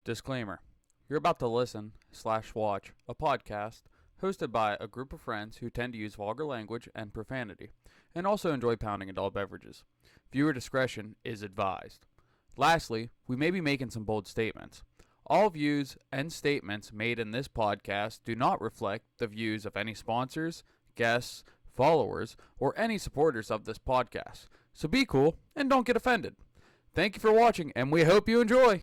Disclaimer. You're about to listen/watch a podcast hosted by a group of friends who tend to use vulgar language and profanity, and also enjoy pounding adult beverages. Viewer discretion is advised. Lastly, we may be making some bold statements. All views and statements made in this podcast do not reflect the views of any sponsors, guests, followers, or any supporters of this podcast. So be cool and don't get offended. Thank you for watching, and we hope you enjoy.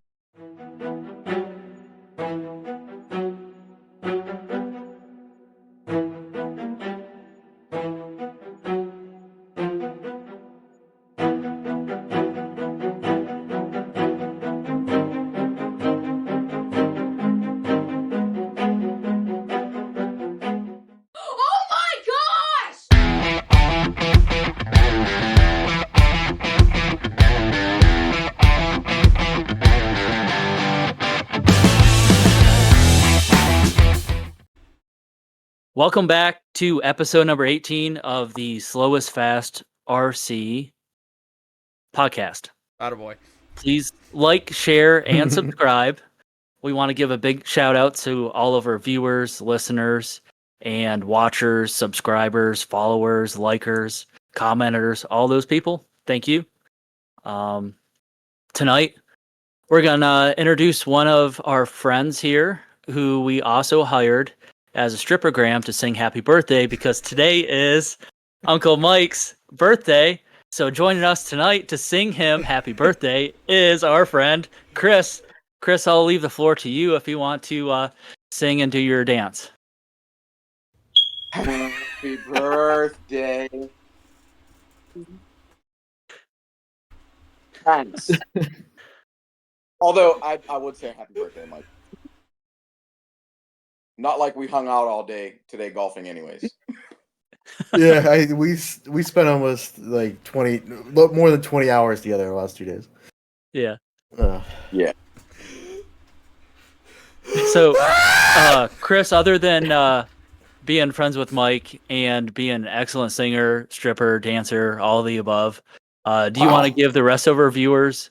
Oh my gosh! Welcome back to episode number 18 of the Slowest Fast RC podcast. Attaboy. Please like, share, and subscribe. We want to give a big shout out to all of our viewers, listeners, and watchers, subscribers, followers, likers, commenters, all those people. Thank you. Tonight, we're going to introduce one of our friends here who we also hired as a strippergram to sing happy birthday because today is Uncle Mike's birthday. So joining us tonight to sing him happy birthday is our friend Chris. Chris, I'll leave the floor to you if you want to sing and do your dance. Happy birthday. Thanks. Although I would say happy birthday, Mike. Not like we hung out all day today golfing anyways. Yeah, we spent almost like 20, more than 20 hours together the last 2 days. Yeah. Yeah. So, Chris, other than being friends with Mike and being an excellent singer, stripper, dancer, all of the above, do you want to give the rest of our viewers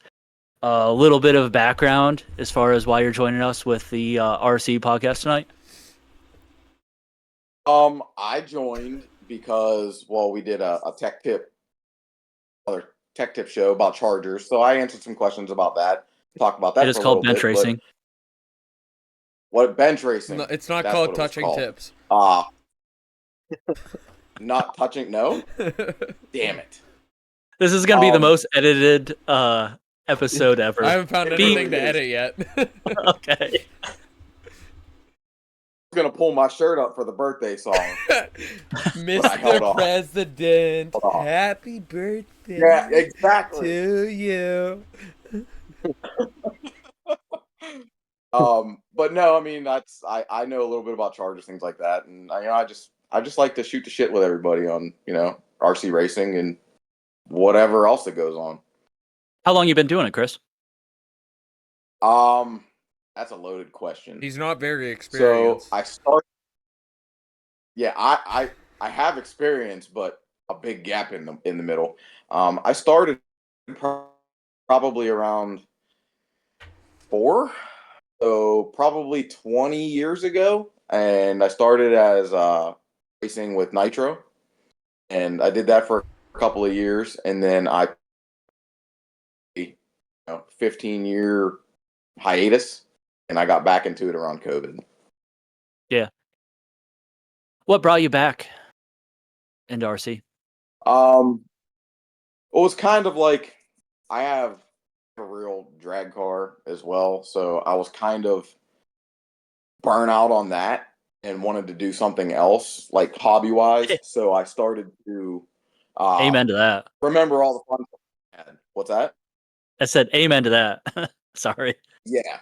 a little bit of background as far as why you're joining us with the RC podcast tonight? I joined because, well, we did a tech tip show about chargers, so I answered some questions about that. Talk about that. It is for a called little bench bit, racing. What bench racing? No, it's not That's called what it was touching called. tips. Not touching. No, damn it. This is going to be the most edited episode ever. I haven't found anything to edit yet. Okay. Gonna pull my shirt up for the birthday song. Mr. President, Hold on. happy birthday Yeah, exactly. to you. But no, I mean that's I know a little bit about chargers, things like that, and I just like to shoot the shit with everybody on RC racing and whatever else that goes on. How long you been doing it, Chris? That's a loaded question. He's not very experienced. So I started. Yeah, I have experience, but a big gap in the middle. I started probably around 4, so probably 20 years ago, and I started as racing with nitro, and I did that for a couple of years, and then 15-year hiatus. And I got back into it around COVID. Yeah. What brought you back into RC? It was kind of like I have a real drag car as well, so I was kind of burnt out on that and wanted to do something else, like hobby-wise. So I started to Amen to that. remember all the fun stuff I had. What's that? I said amen to that. Sorry. Yeah.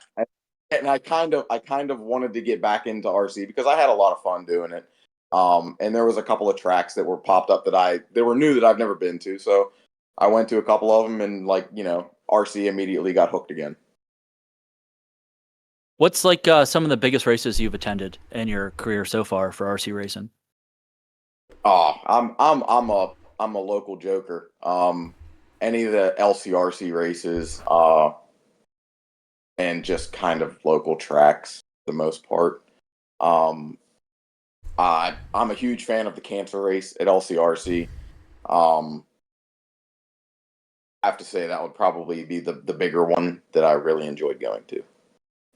And I kind of wanted to get back into RC because I had a lot of fun doing it. And there was a couple of tracks that were popped up that were new that I've never been to. So I went to a couple of them and RC immediately got hooked again. What's like some of the biggest races you've attended in your career so far for RC racing? Oh, I'm a local joker. Any of the LCRC races, and just kind of local tracks for the most part. Um, I'm a huge fan of the cancer race at LCRC. I have to say that would probably be the bigger one that I really enjoyed going to.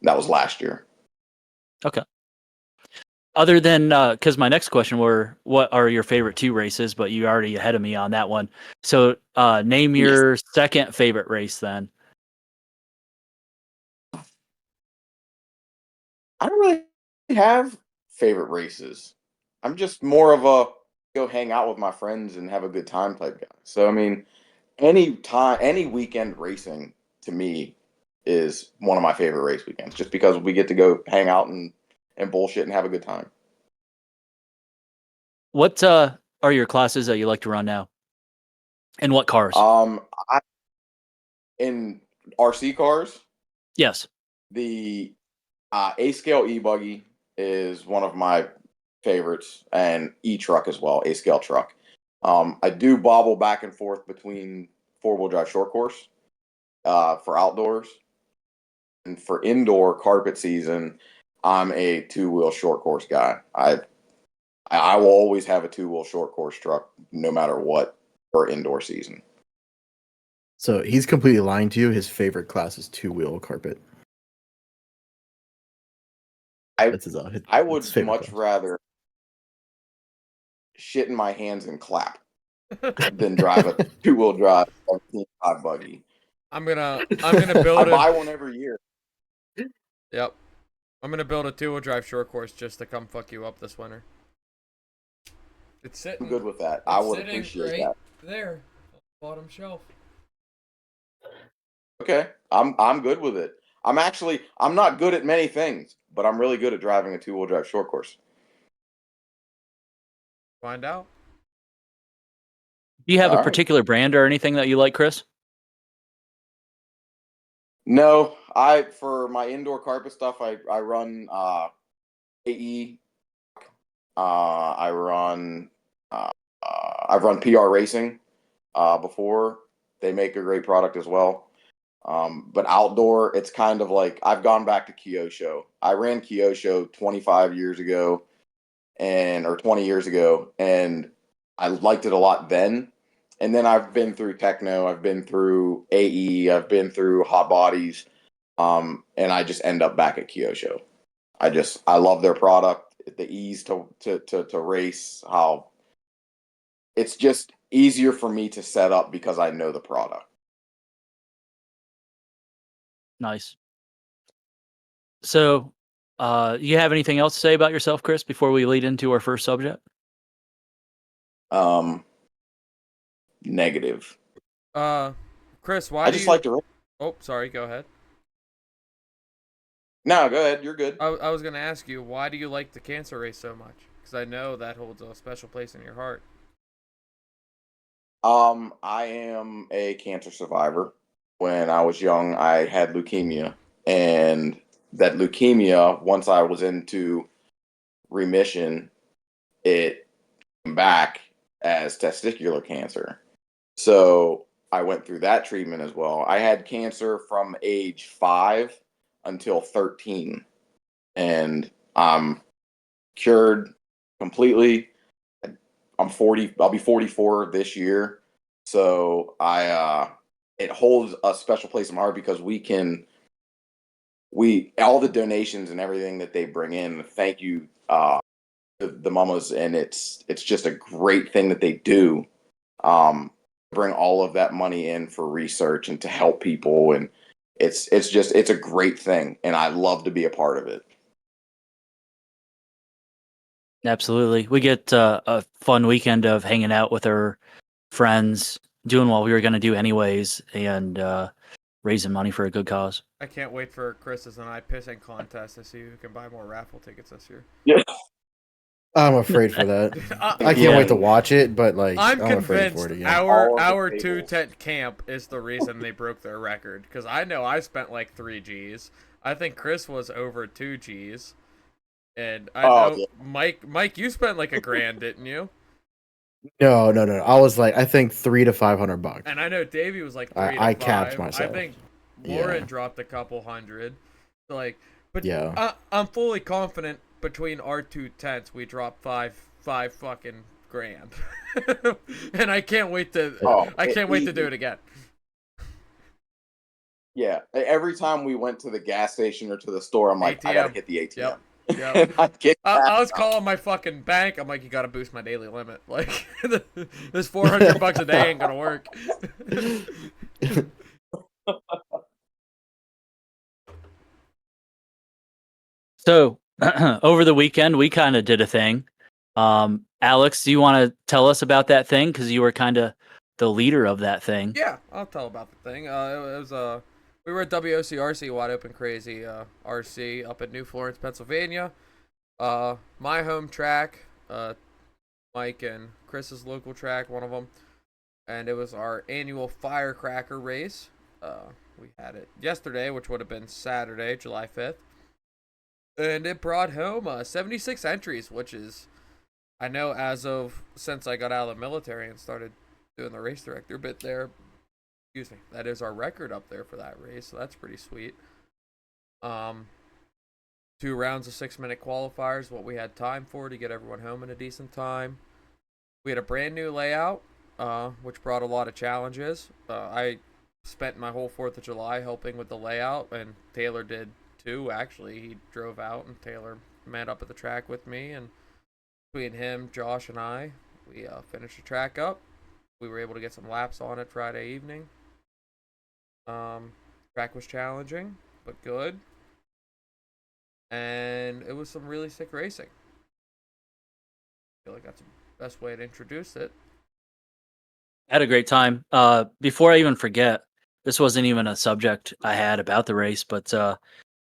That was last year. Okay. Other than, because my next question were, what are your favorite 2 races? But you already ahead of me on that one. So name your second favorite race then. I don't really have favorite races. I'm just more of a go hang out with my friends and have a good time type guy. So I mean, any weekend racing to me is one of my favorite race weekends, just because we get to go hang out and bullshit and have a good time. What are your classes that you like to run now? And what cars? In RC cars, Yes. the A scale e buggy is one of my favorites, and e truck as well, A scale truck. I do bobble back and forth between 4-wheel drive short course for outdoors, and for indoor carpet season, I'm a 2-wheel short course guy. I will always have a 2-wheel short course truck, no matter what, for indoor season. So he's completely lying to you. His favorite class is 2-wheel carpet. That's his, I his would favorite much class. rather shit in my hands and clap than drive a 2-wheel drive 17.5 buggy. I'm gonna build I a buy one every year. Yep. I'm gonna build a 2-wheel drive short course just to come fuck you up this winter. It's sitting. I'm good with that. I would appreciate that. There, bottom shelf. Okay, I'm good with it. I'm not good at many things, but I'm really good at driving a 2-wheel drive short course. Find out. Do you have All a right. particular brand or anything that you like, Chris? No, for my indoor carpet stuff, I run AE. I run I've run PR Racing before. They make a great product as well. But outdoor, it's kind of like I've gone back to Kyosho. I ran Kyosho 25 years ago, or 20 years ago, and I liked it a lot then. And then I've been through Techno, I've been through AE, I've been through Hot Bodies, and I just end up back at Kyosho. I love their product, the ease to race, how it's just easier for me to set up because I know the product. Nice. So, you have anything else to say about yourself, Chris, before we lead into our first subject? Negative. Chris, why I do just you? like to race. Oh, sorry. Go ahead. No, go ahead. You're good. I was gonna ask you, why do you like the cancer race so much? Because I know that holds a special place in your heart. I am a cancer survivor. When I was young, I had leukemia, and that leukemia, once I was into remission, it came back as testicular cancer. So I went through that treatment as well. I had cancer from age 5 until 13, and I'm cured completely. I'm 40. I'll be 44 this year. So it holds a special place in my heart because all the donations and everything that they bring in. Thank you, the mamas, and it's just a great thing that they do. Bring all of that money in for research and to help people, and it's a great thing, and I love to be a part of it. Absolutely. We get a fun weekend of hanging out with our friends, doing what we were going to do anyways, and raising money for a good cause. I can't wait for Chris's and I pissing contest to see who can buy more raffle tickets this year. Yeah. I'm afraid for that. I can't Yeah. wait to watch it, but like I'm afraid convinced for it again. our tables. 2-tent camp is the reason they broke their record. Because I know I spent like 3 G's. I think Chris was over 2 G's. And I know yeah. Mike, you spent like $1,000, didn't you? No. I was like, I think $300 to $500. And I know Davey was like 3 I to 5. capped myself. I think Lauren Yeah. dropped a couple hundred. Like, but Yeah. I'm fully confident between our two tents we dropped five fucking grand, and I can't wait to Oh, do it again. Yeah, every time we went to the gas station or to the store, I'm like, I gotta ATM. hit the ATM. Yep. And I'd get I was cash out. calling my fucking bank. I'm like, you gotta boost my daily limit. Like, this $400 a day ain't gonna work. So over the weekend, we kind of did a thing. Alex, do you want to tell us about that thing? Because you were kind of the leader of that thing. Yeah, I'll tell about the thing. It was we were at WOCRC Wide Open Crazy RC up in New Florence, Pennsylvania. My home track, Mike and Chris's local track, one of them, and it was our annual Firecracker race. We had it yesterday, which would have been Saturday, July 5th, and it brought home 76 entries, which is, I know, since I got out of the military and started doing the race director bit there, excuse me, that is our record up there for that race, so that's pretty sweet. 2 rounds of 6-minute qualifiers, what we had time for to get everyone home in a decent time. We had a brand new layout, which brought a lot of challenges. I spent my whole 4th of July helping with the layout, and Taylor did too, actually. He drove out, and Taylor met up at the track with me, and between him, Josh, and I, we finished the track up. We were able to get some laps on it Friday evening. Track was challenging, but good. And it was some really sick racing. I feel like that's the best way to introduce it. I had a great time. Before I even forget, this wasn't even a subject I had about the race, but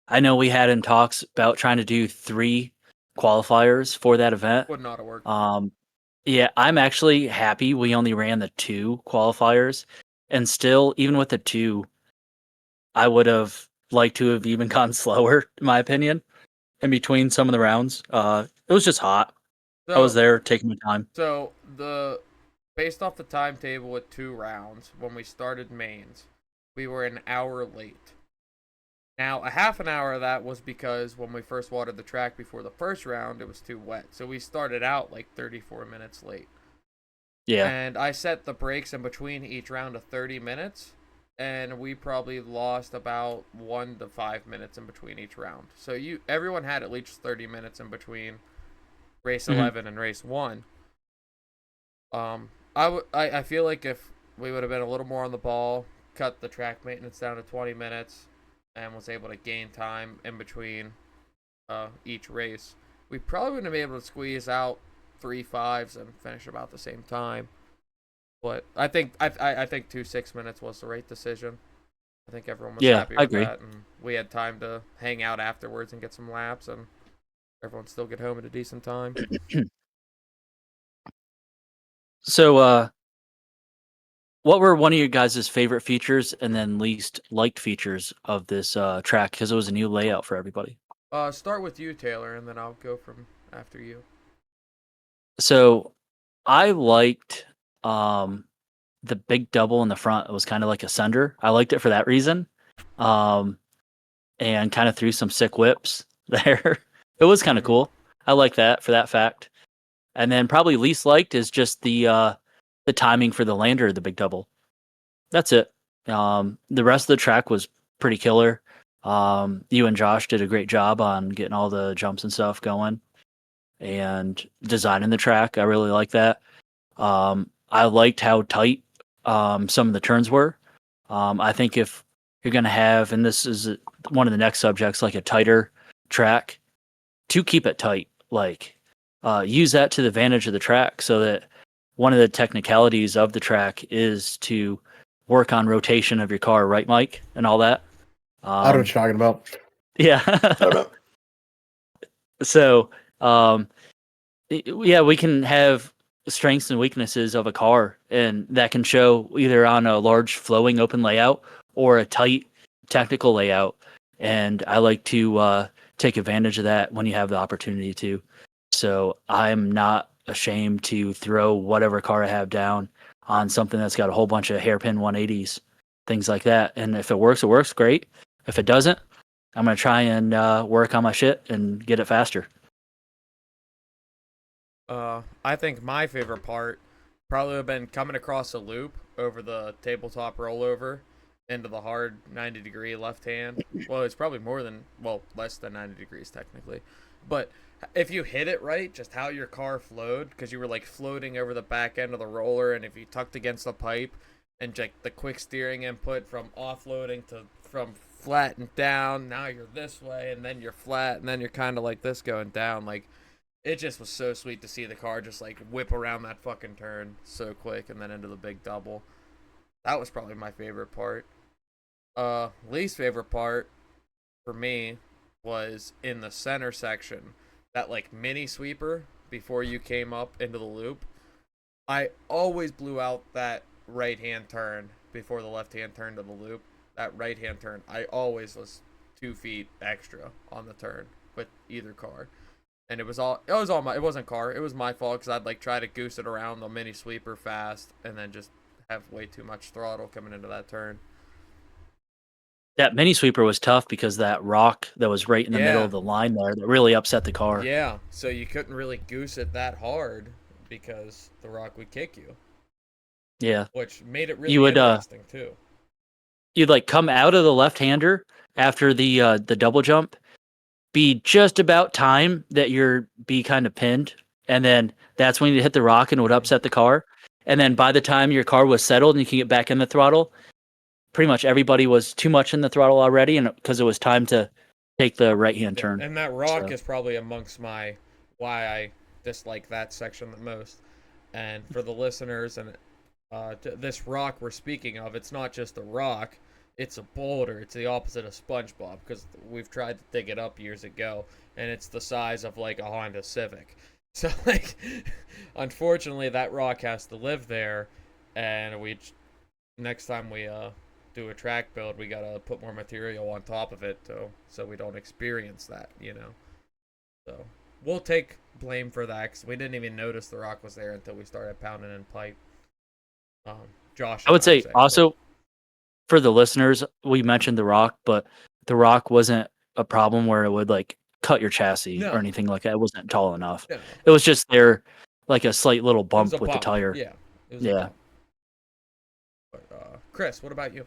I know we had in talks about trying to do 3 qualifiers for that event. Would not have worked. Yeah, I'm actually happy we only ran the 2 qualifiers, and still, even with the 2, I would have liked to have even gone slower, in my opinion, in between some of the rounds. It was just hot. I was there taking my time. So based off the timetable with 2 rounds, when we started mains, we were an hour late. Now, a half an hour of that was because when we first watered the track before the first round, it was too wet. So we started out like 34 minutes late. Yeah. And I set the breaks in between each round to 30 minutes, and we probably lost about 1 to 5 minutes in between each round. So everyone had at least 30 minutes in between race 11 and race 1. I feel like if we would have been a little more on the ball, cut the track maintenance down to 20 minutes, and was able to gain time in between each race, we probably wouldn't have been able to squeeze out 3 5s and finish about the same time. But I think 2 6 minutes was the right decision. I think everyone was happy I with agree. that, and we had time to hang out afterwards and get some laps, and everyone still get home at a decent time. So, what were one of your guys' favorite features and then least liked features of this track? Because it was a new layout for everybody. Start with you, Taylor, and then I'll go from after you. So, I liked the big double in the front. It was kind of like a sender. I liked it for that reason, and kind of threw some sick whips there. It was kind of cool. I like that for that fact. And then probably least liked is just the timing for the lander of the big double. That's it. The rest of the track was pretty killer. You and Josh did a great job on getting all the jumps and stuff going and designing the track. I really like that. I liked how tight some of the turns were. I think if you're going to have, and this is one of the next subjects, like a tighter track, to keep it tight, like use that to the advantage of the track, so that one of the technicalities of the track is to work on rotation of your car, right, Mike, and all that. I know what you're talking about. Yeah. So, yeah, we can have strengths and weaknesses of a car, and that can show either on a large flowing open layout or a tight technical layout. And I like to take advantage of that when you have the opportunity to. So I'm not ashamed to throw whatever car I have down on something that's got a whole bunch of hairpin 180s things like that. And if it works great. If it doesn't, I'm gonna try and work on my shit and get it faster. I think my favorite part probably would have been coming across a loop over the tabletop rollover into the hard 90-degree left hand. Well, it's probably less than 90 degrees technically. But if you hit it right, just how your car flowed, because you were like floating over the back end of the roller, and if you tucked against the pipe and like the quick steering input from offloading to from flat and down, now you're this way, and then you're flat, and then you're kind of like this going down. Like, it just was so sweet to see the car just like whip around that fucking turn so quick and then into the big double. That was probably my favorite part. Least favorite part for me was in the center section. That like mini sweeper before you came up into the loop. I always blew out that right hand turn before the left hand turn to the loop. That right hand turn, I always was 2 feet extra on the turn with either car. And it was all it wasn't car, it was my fault, because I'd like try to goose it around the mini sweeper fast and then just have way too much throttle coming into that turn. That mini sweeper was tough because that rock that was right in the middle of the line there that really upset the car. Yeah, so you couldn't really goose it that hard because the rock would kick you. Yeah. Which made it really interesting too. You'd like come out of the left-hander after the double jump, be just about time that you're be kind of pinned, and then that's when you hit the rock and it would upset the car. And then by the time your car was settled and you can get back in the throttle, pretty much everybody was too much in the throttle already, and because it was time to take the right-hand turn. And that rock is probably amongst why I dislike that section the most. And for the listeners, and this rock we're speaking of, it's not just a rock, it's a boulder. It's the opposite of SpongeBob, because we've tried to dig it up years ago, and it's the size of like a Honda Civic. So like, unfortunately, that rock has to live there, and next time we do a track build, we gotta put more material on top of it so we don't experience that, So we'll take blame for that, because we didn't even notice the rock was there until we started pounding in pipe. Josh, I would say also, for the listeners, we mentioned the rock, but the rock wasn't a problem where it would like cut your chassis or anything like that. It wasn't tall enough. No. It was just there, like a slight little bump with the tire. Yeah. It was a bump. But, Chris, what about you?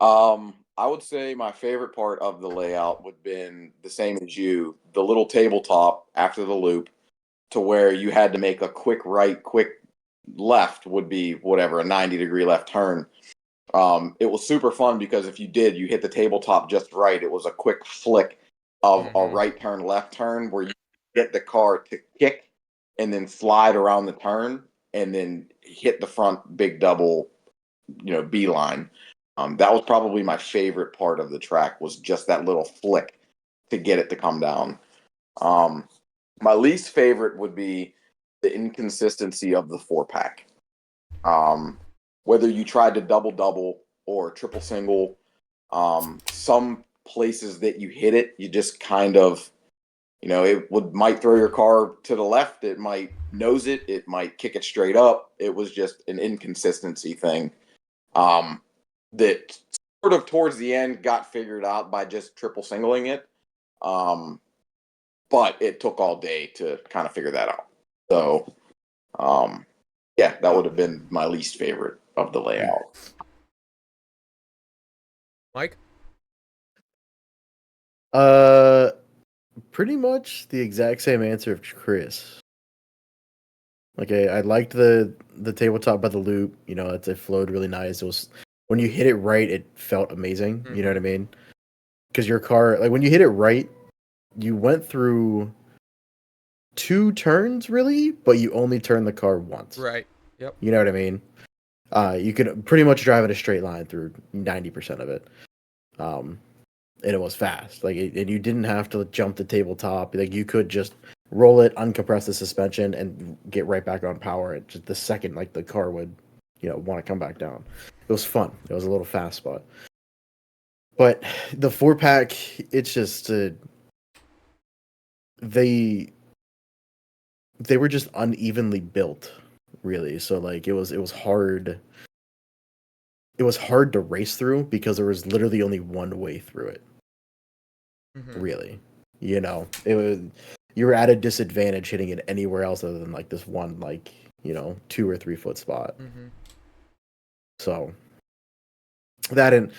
I would say my favorite part of the layout would have been the same as you, the little tabletop after the loop, to where you had to make a quick right, quick left would be whatever, a 90-degree left turn. It was super fun because if you hit the tabletop just right, it was a quick flick of a right turn, left turn, where you get the car to kick and then slide around the turn and then hit the front big double, beeline. That was probably my favorite part of the track, was just that little flick to get it to come down. My least favorite would be the inconsistency of the 4-pack. Whether you tried to double or triple single, some places that you hit it, you just kind of, it might throw your car to the left, it might nose it, it might kick it straight up. It was just an inconsistency thing. That sort of towards the end got figured out by just triple singling it. But it took all day to kind of figure that out. So, yeah, that would have been my least favorite of the layout. Mike? Pretty much the exact same answer of Chris. Like I liked the tabletop by the loop. It flowed really nice. It was, when you hit it right, it felt amazing. Mm-hmm. You know what I mean? Because your car, like when you hit it right, you went through 2 turns really, but you only turned the car once. Right. Yep. You know what I mean? You could pretty much drive it a straight line through 90% of it. And it was fast. And you didn't have to jump the tabletop. Like you could just roll it, uncompress the suspension, and get right back on power. It just the second the car would, want to come back down. It was fun. It was a little fast spot. But the 4-pack, it's just they were just unevenly built, really. So it was hard it was hard to race through because there was literally only one way through it. Mhm. Really, you know, it was you were at a disadvantage hitting it anywhere else other than like this one, like, you know, 2 or 3 foot spot. Mhm. So that, and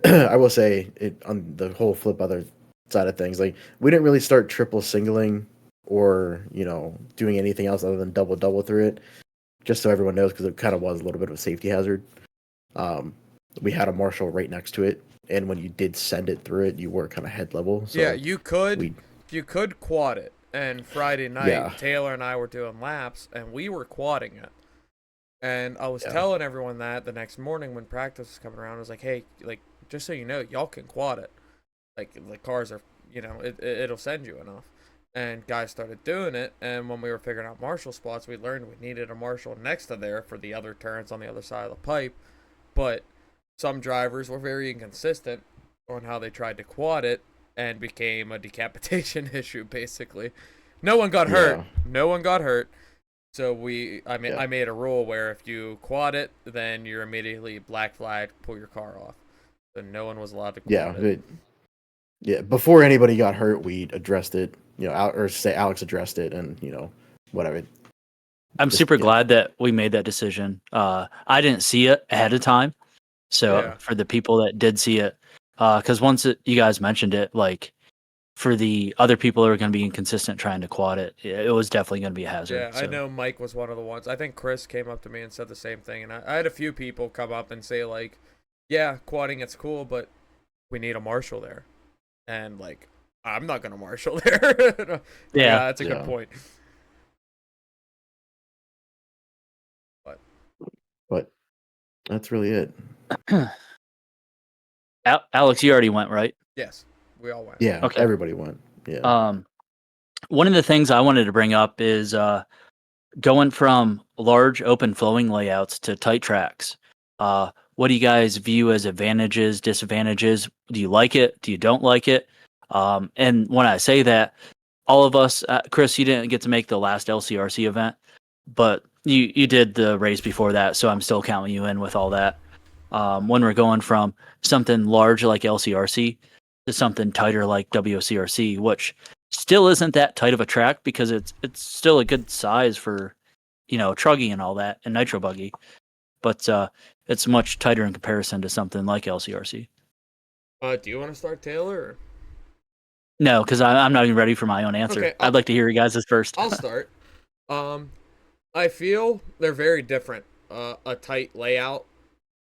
I will say it on the whole flip other side of things, like we didn't really start triple singling or, you know, doing anything else other than double through it, just so everyone knows, because it kind of was a little bit of a safety hazard. Um, we had a marshal right next to it, and when you did send it through it, you were kind of head level. So Yeah, you could we quad it. And Friday night, Yeah. Taylor and I were doing laps, and we were quadding it. And I was Yeah. telling everyone that the next morning when practice was coming around, I was like, hey, like, just so you know, y'all can quad it. Like, the cars are, you know, it'll send you enough. And guys started doing it, and when we were figuring out marshal spots, we learned we needed a marshal next to there for the other turns on the other side of the pipe. But some drivers were very inconsistent on how they tried to quad it, and became a decapitation issue, basically. No one got hurt. Yeah. No one got hurt. So Yeah. I made a rule where if you quad it, then you're immediately black flag, pull your car off. So no one was allowed to quad it. Yeah, before anybody got hurt, we addressed it. You know, or say Alex addressed it, and you know, whatever. I'm Just, super yeah. glad that we made that decision. I didn't see it ahead of time, so Yeah. for the people that did see it, because once you guys mentioned it, like for the other people that are going to be inconsistent trying to quad it, it was definitely going to be a hazard. Yeah, I so. know Mike was one of the ones. I think Chris came up to me and said the same thing, and I had a few people come up and say like, "Yeah, quadding it's cool, but we need a marshal there," and like, I'm not gonna marshal there. Yeah. That's a good Yeah. point. But that's really it. Alex, you already went, right? Yes, we all went. Yeah, Okay. everybody went. Yeah. One of the things I wanted to bring up is going from large open flowing layouts to tight tracks. What do you guys view as advantages, disadvantages? Do you like it? Do you don't like it? And when I say that, all of us, Chris, you didn't get to make the last LCRC event, but you did the race before that, so I'm still counting you in with all that. When we're going from something large like LCRC to something tighter like WOCRC, which still isn't that tight of a track because it's still a good size for, you know, truggy and all that and nitro buggy, but it's much tighter in comparison to something like LCRC. Do you want to start, Taylor? Or? No, because I'm not even ready for my own answer. Okay, I'd like to hear you guys' first. I'll start. I feel they're very different. A tight layout,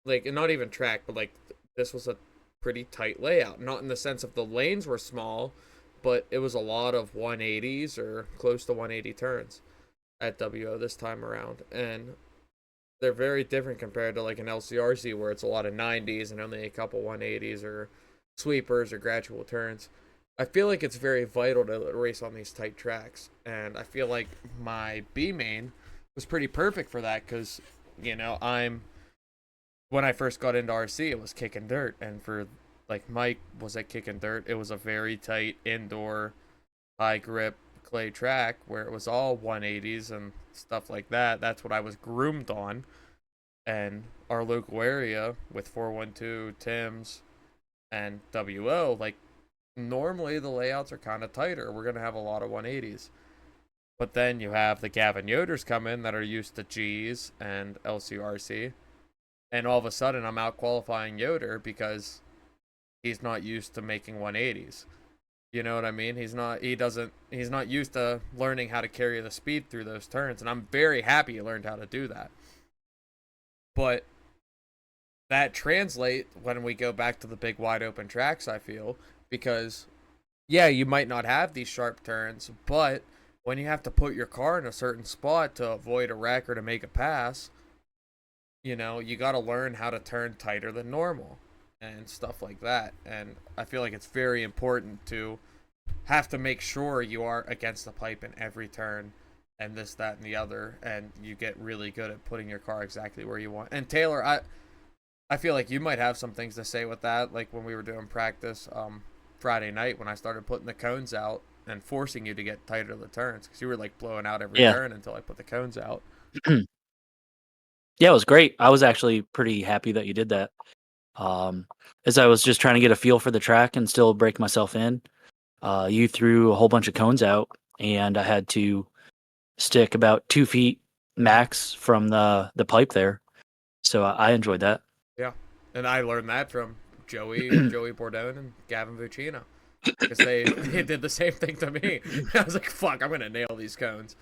like not even track, but like this was a pretty tight layout. Not in the sense of the lanes were small, but it was a lot of 180s or close to 180 turns at WO this time around, and they're very different compared to like an LCRC where it's a lot of 90s and only a couple 180s or sweepers or gradual turns. I feel like it's very vital to race on these tight tracks, and I feel like my B main was pretty perfect for that because, you know, when I first got into RC, it was kicking dirt, and for like Mike was at kicking dirt, it was a very tight indoor, high grip clay track where it was all 180s and stuff like that. That's what I was groomed on, and our local area with 412 Tim's and WO, like normally the layouts are kind of tighter. We're gonna have a lot of 180s. But then you have the Gavin Yoders come in that are used to G's and LCRC, and all of a sudden I'm out qualifying Yoder because he's not used to making 180s. You know what I mean? He's not used to learning how to carry the speed through those turns, and I'm very happy he learned how to do that. But that translates when we go back to the big wide open tracks, I feel, because yeah, you might not have these sharp turns, but when you have to put your car in a certain spot to avoid a wreck or to make a pass, you know, you got to learn how to turn tighter than normal and stuff like that. And I feel like it's very important to have to make sure you are against the pipe in every turn and this, that, and the other, and you get really good at putting your car exactly where you want. And Taylor, I feel like you might have some things to say with that, like when we were doing practice Friday night when I started putting the cones out and forcing you to get tighter the turns because you were like blowing out every turn until I put the cones out. Yeah, it was great. I was actually pretty happy that you did that. As I was just trying to get a feel for the track and still break myself in, you threw a whole bunch of cones out, and I had to stick about 2 feet max from the pipe there. So I enjoyed that. Yeah, and I learned that from Joey Bordone and Gavin Vuccino, because they did the same thing to me. I was like, fuck, I'm gonna nail these cones.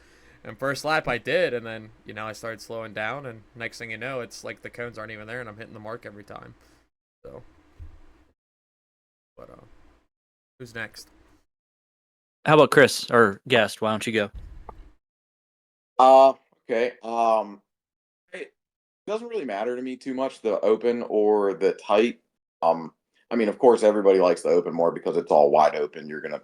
And first lap I did, and then I started slowing down, and next thing you know, it's like the cones aren't even there, and I'm hitting the mark every time. So, but who's next? How about Chris, our guest? Why don't you go? Okay. It doesn't really matter to me too much, the open or the tight. I mean, of course, everybody likes the open more because it's all wide open. You're gonna,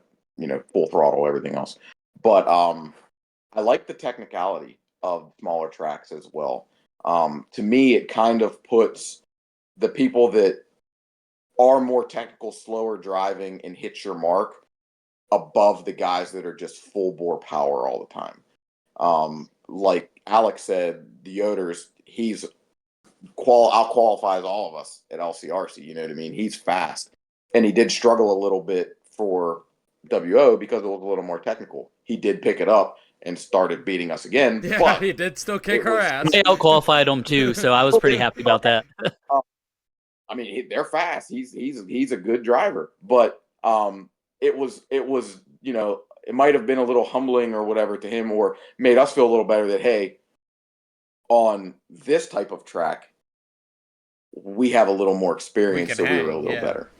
full throttle everything else. But I like the technicality of smaller tracks as well. To me, it kind of puts the people that are more technical, slower driving, and hit your mark above the guys that are just full bore power all the time. Like Alex said, the Yoder's, he's out qualifies all of us at LCRC. You know what I mean? He's fast, and he did struggle a little bit for WO because it was a little more technical. He did pick it up and started beating us again. Yeah, but he did still kick her ass. I out-qualified him too, so I was pretty happy about that. I mean, they're fast. He's a good driver, but it was it might have been a little humbling or whatever to him, or made us feel a little better that, hey, on this type of track, we have a little more experience, so we were a little better.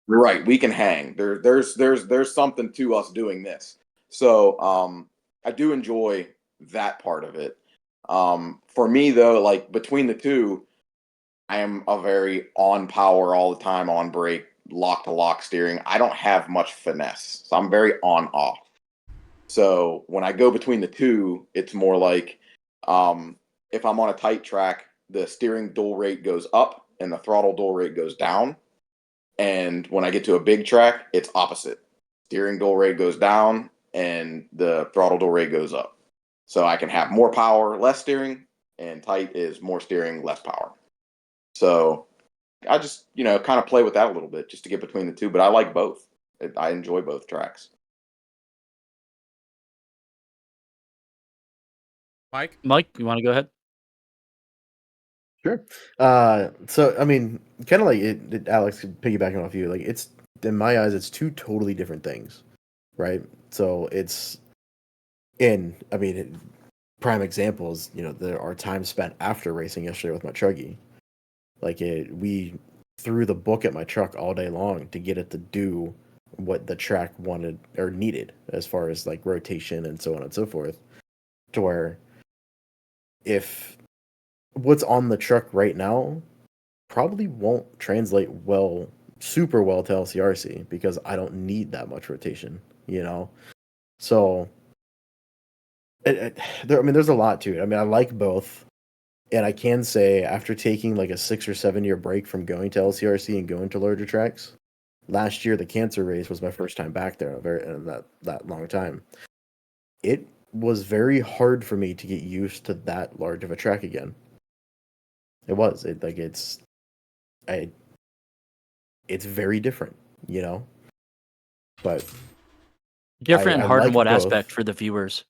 Right, we can hang. There's something to us doing this. So I do enjoy that part of it. For me though, like between the two, I am a very on power all the time, on brake, lock to lock steering. I don't have much finesse, so I'm very on off. So when I go between the two, it's more like if I'm on a tight track, the steering dual rate goes up and the throttle dual rate goes down. And when I get to a big track, it's opposite. Steering dual rate goes down and the throttle dual rate goes up. So I can have more power, less steering, and tight is more steering, less power. So I just, kind of play with that a little bit just to get between the two, but I like both. I enjoy both tracks. Mike, You want to go ahead? Sure. So I mean, kind of like Alex, piggybacking off you, like it's in my eyes, it's two totally different things, right? So prime examples, there are times spent after racing yesterday with my Truggy. Like we threw the book at my truck all day long to get it to do what the track wanted or needed as far as like rotation and so on and so forth. To where if what's on the truck right now probably won't translate super well to LCRC because I don't need that much rotation, So there's a lot to it. I mean, I like both. And I can say, after taking like a 6 or 7 year break from going to LCRC and going to larger tracks, last year the Cancer Race was my first time back there in that long time. It was very hard for me to get used to that large of a track again. It was it's very different, But Different and I hard in like what both. aspect for the viewers?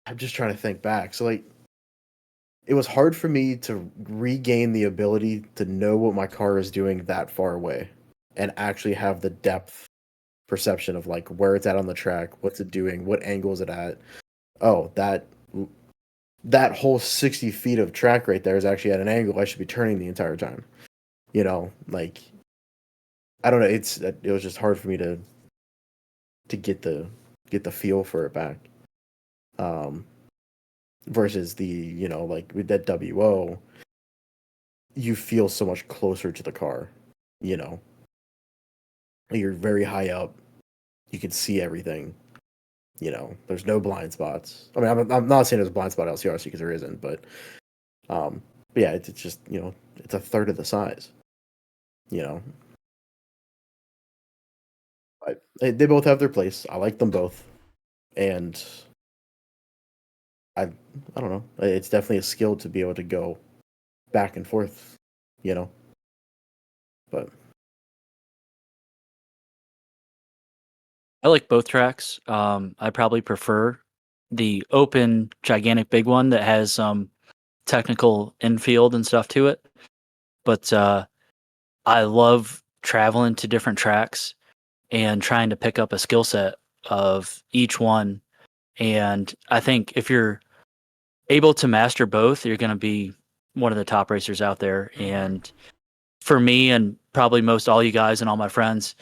I'm just trying to think back. So like it was hard for me to regain the ability to know what my car is doing that far away and actually have the depth perception of like where it's at on the track, what's it doing, what angle is it at. Oh, that whole 60 feet of track right there is actually at an angle I should be turning the entire time. Like I don't know, it was just hard for me to get the feel for it back. Versus the, like with that WO, you feel so much closer to the car, You're very high up. You can see everything. There's no blind spots. I mean, I'm not saying there's a blind spot at LCRC because there isn't, but yeah, it's just, it's a third of the size, But they both have their place. I like them both. and I don't know. It's definitely a skill to be able to go back and forth, you know. But I like both tracks. I probably prefer the open, gigantic, big one that has some technical infield and stuff to it. But I love traveling to different tracks and trying to pick up a skill set of each one. And I think if you're able to master both, you're going to be one of the top racers out there. And for me, and probably most all you guys and all my friends,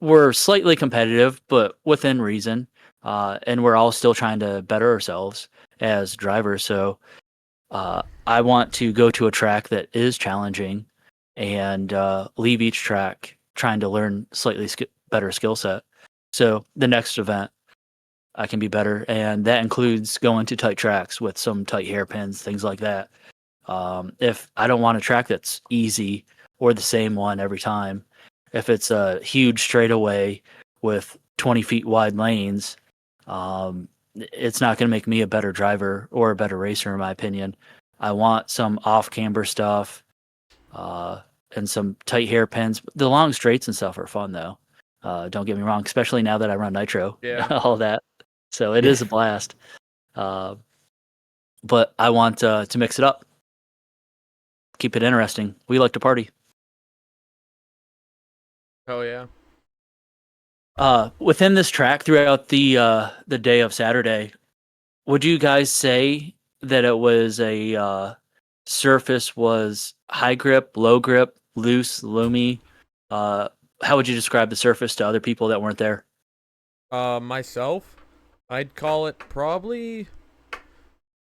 we're slightly competitive, but within reason. And we're all still trying to better ourselves as drivers. So I want to go to a track that is challenging and leave each track trying to learn slightly better skill set. So the next event, I can be better, and that includes going to tight tracks with some tight hairpins, things like that. If I don't want a track that's easy or the same one every time, if it's a huge straightaway with 20 feet wide lanes, it's not going to make me a better driver or a better racer, in my opinion. I want some off-camber stuff and some tight hairpins. The long straights and stuff are fun, though. Don't get me wrong, especially now that I run nitro, Yeah. all that. So it is a blast. But I want to mix it up, keep it interesting. We like to party. Oh yeah. Within this track throughout the day of Saturday, would you guys say that it was a surface was high grip, low grip, loose, loomy? How would you describe the surface to other people that weren't there? Myself, I'd call it probably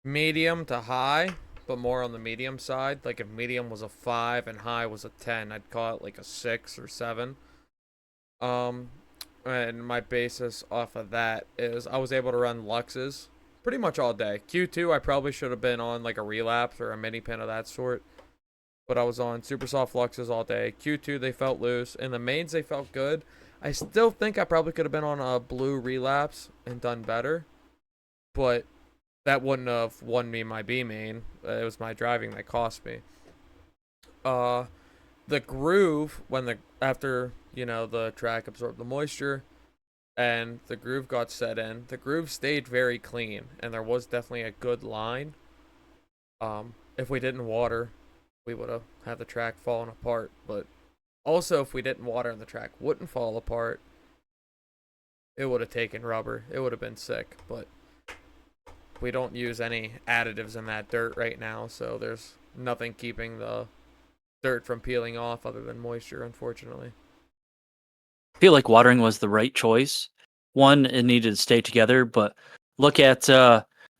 medium to high, but more on the medium side. Like if medium was a 5 and high was a 10, I'd call it like a 6 or 7. And my basis off of that is I was able to run Luxes pretty much all day. Q2, I probably should have been on like a relapse or a mini pin of that sort, but I was on super soft Luxes all day. Q2, they felt loose. In the mains, they felt good. I still think I probably could have been on a blue relapse and done better, but that wouldn't have won me my B main. It was my driving that cost me. The groove after the track absorbed the moisture and the groove got set in, the groove stayed very clean and there was definitely a good line. If we didn't water, we would have had the track falling apart, but also if we didn't water and the track wouldn't fall apart, it would have taken rubber. It would have been sick, but we don't use any additives in that dirt right now, so there's nothing keeping the dirt from peeling off other than moisture, unfortunately. I feel like watering was the right choice. One, it needed to stay together, but look at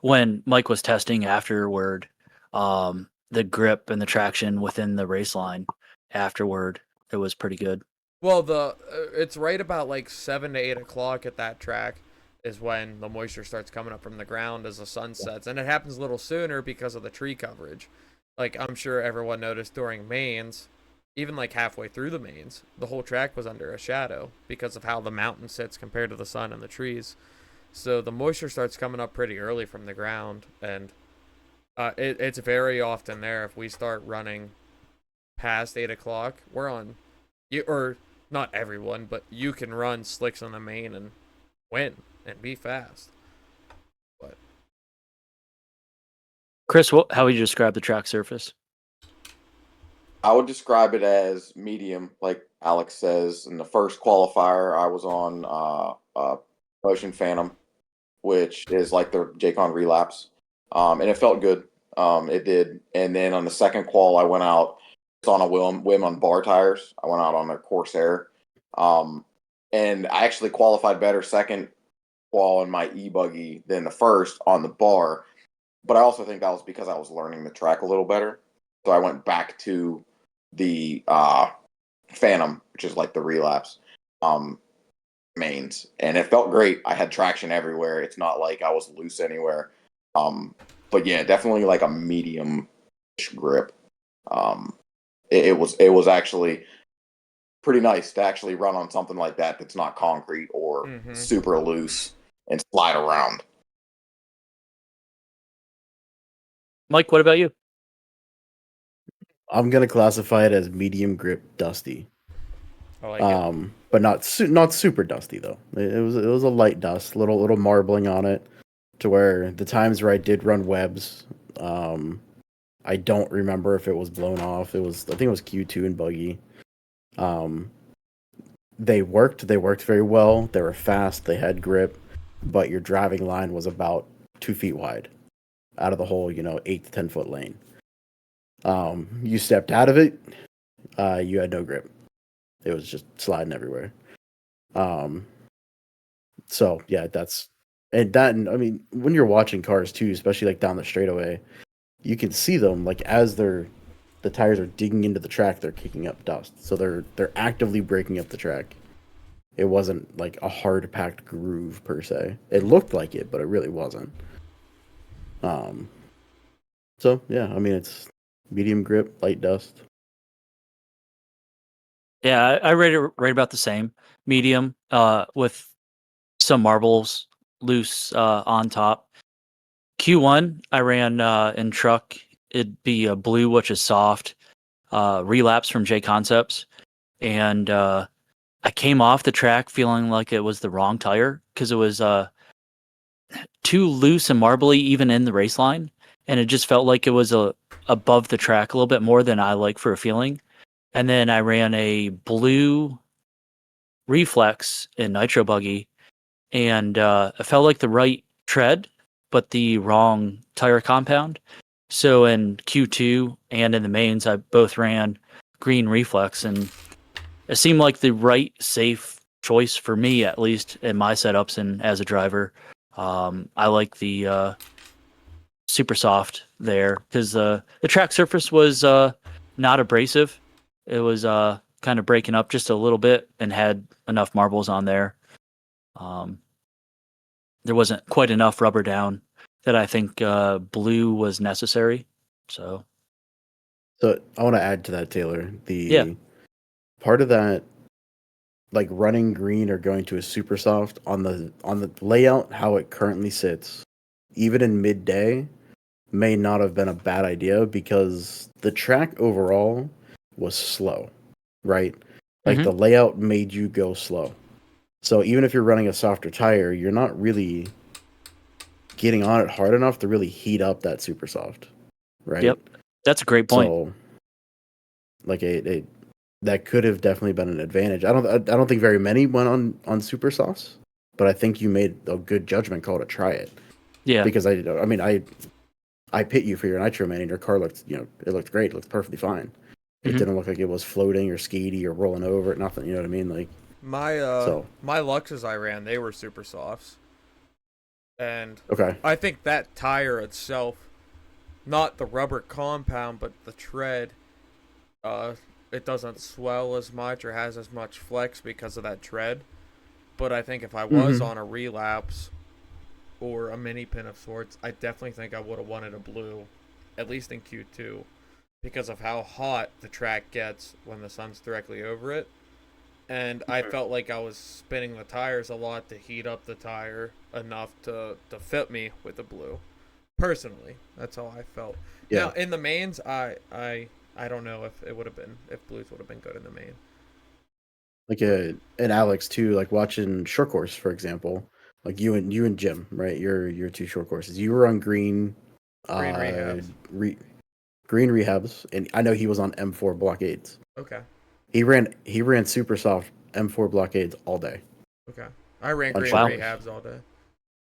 when Mike was testing afterward, the grip and the traction within the race line afterward, it was pretty good. Well, it's right about like 7 to 8 o'clock at that track is when the moisture starts coming up from the ground as the sun sets, and it happens a little sooner because of the tree coverage. Like I'm sure everyone noticed during mains, even like halfway through the mains, the whole track was under a shadow because of how the mountain sits compared to the sun and the trees. So the moisture starts coming up pretty early from the ground, and it's very often there. If we start running past 8 o'clock, we're on, or not everyone, but you can run slicks on the main and win and be fast. But Chris, how would you describe the track surface? I would describe it as medium, like Alex says. In the first qualifier, I was on Motion Phantom, which is like the J-Con relapse, and it felt good. It did. And then on the second qual, I went out on a whim on bar tires. I went out on a Corsair, and I actually qualified better second qual in my e-buggy than the first on the bar. But I also think that was because I was learning the track a little better. So I went back to the Phantom, which is like the relapse mains, and it felt great. I had traction everywhere. It's not like I was loose anywhere. But yeah, definitely like a medium grip. It was actually pretty nice to actually run on something like that that's not concrete or super loose. and slide around. Mike, what about you? I'm gonna classify it as medium grip dusty. I like it. But not super dusty though. It was a light dust, little marbling on it, to where the times where I did run webs, I don't remember if it was blown off. I think it was Q2 and buggy. They worked very well. They were fast. They had grip, but your driving line was about 2 feet wide out of the whole 8 to 10 foot lane. You stepped out of it, you had no grip. It was just sliding everywhere. So yeah, and I mean, when you're watching cars too, especially like down the straightaway, you can see them like as the tires are digging into the track, they're kicking up dust. So they're actively breaking up the track. It wasn't like a hard packed groove per se. It looked like it, but it really wasn't. So yeah, I mean it's medium grip, light dust. Yeah, I rate it right about the same. Medium, with some marbles loose on top. Q1, I ran in truck. It'd be a blue, which is soft, relapse from J Concepts. And I came off the track feeling like it was the wrong tire because it was too loose and marbly even in the race line. And it just felt like it was above the track a little bit more than I like for a feeling. And then I ran a blue reflex in nitro buggy, and it felt like the right tread, but the wrong tire compound. So in Q2 and in the mains, I both ran green reflex, and it seemed like the right safe choice for me, at least in my setups and as a driver. I like the super soft there because the track surface was not abrasive. It was kind of breaking up just a little bit and had enough marbles on there. There wasn't quite enough rubber down that I think blue was necessary. So I want to add to that, Taylor. Yeah. Part of that, like running green or going to a super soft on the layout, how it currently sits, even in midday, may not have been a bad idea because the track overall was slow, right? Like the layout made you go slow. So even if you're running a softer tire, you're not really getting on it hard enough to really heat up that super soft, right? Yep, that's a great point. So, like that could have definitely been an advantage. I don't think very many went on super softs, but I think you made a good judgment call to try it. Yeah, because I pit you for your nitro man, and your car looked, it looked great. It looked perfectly fine. It didn't look like it was floating or skady or rolling over. Nothing. You know what I mean? Like My Luxes I ran, they were super softs. And okay, I think that tire itself, not the rubber compound, but the tread, it doesn't swell as much or has as much flex because of that tread. But I think if I was on a relapse or a mini pin of sorts, I definitely think I would have wanted a blue, at least in Q2, because of how hot the track gets when the sun's directly over it. And I felt like I was spinning the tires a lot to heat up the tire enough to fit me with the blue. Personally, that's how I felt. Yeah. Now, in the mains, I don't know if blues would have been good in the main. Like and Alex too, like watching short course, for example, like you and Jim, right? Your two short courses. You were on green Rehabs. Green rehabs, and I know he was on M4 blockades. Okay. He ran super soft M4 blockades all day. Okay. I ran green Wow. rehabs all day.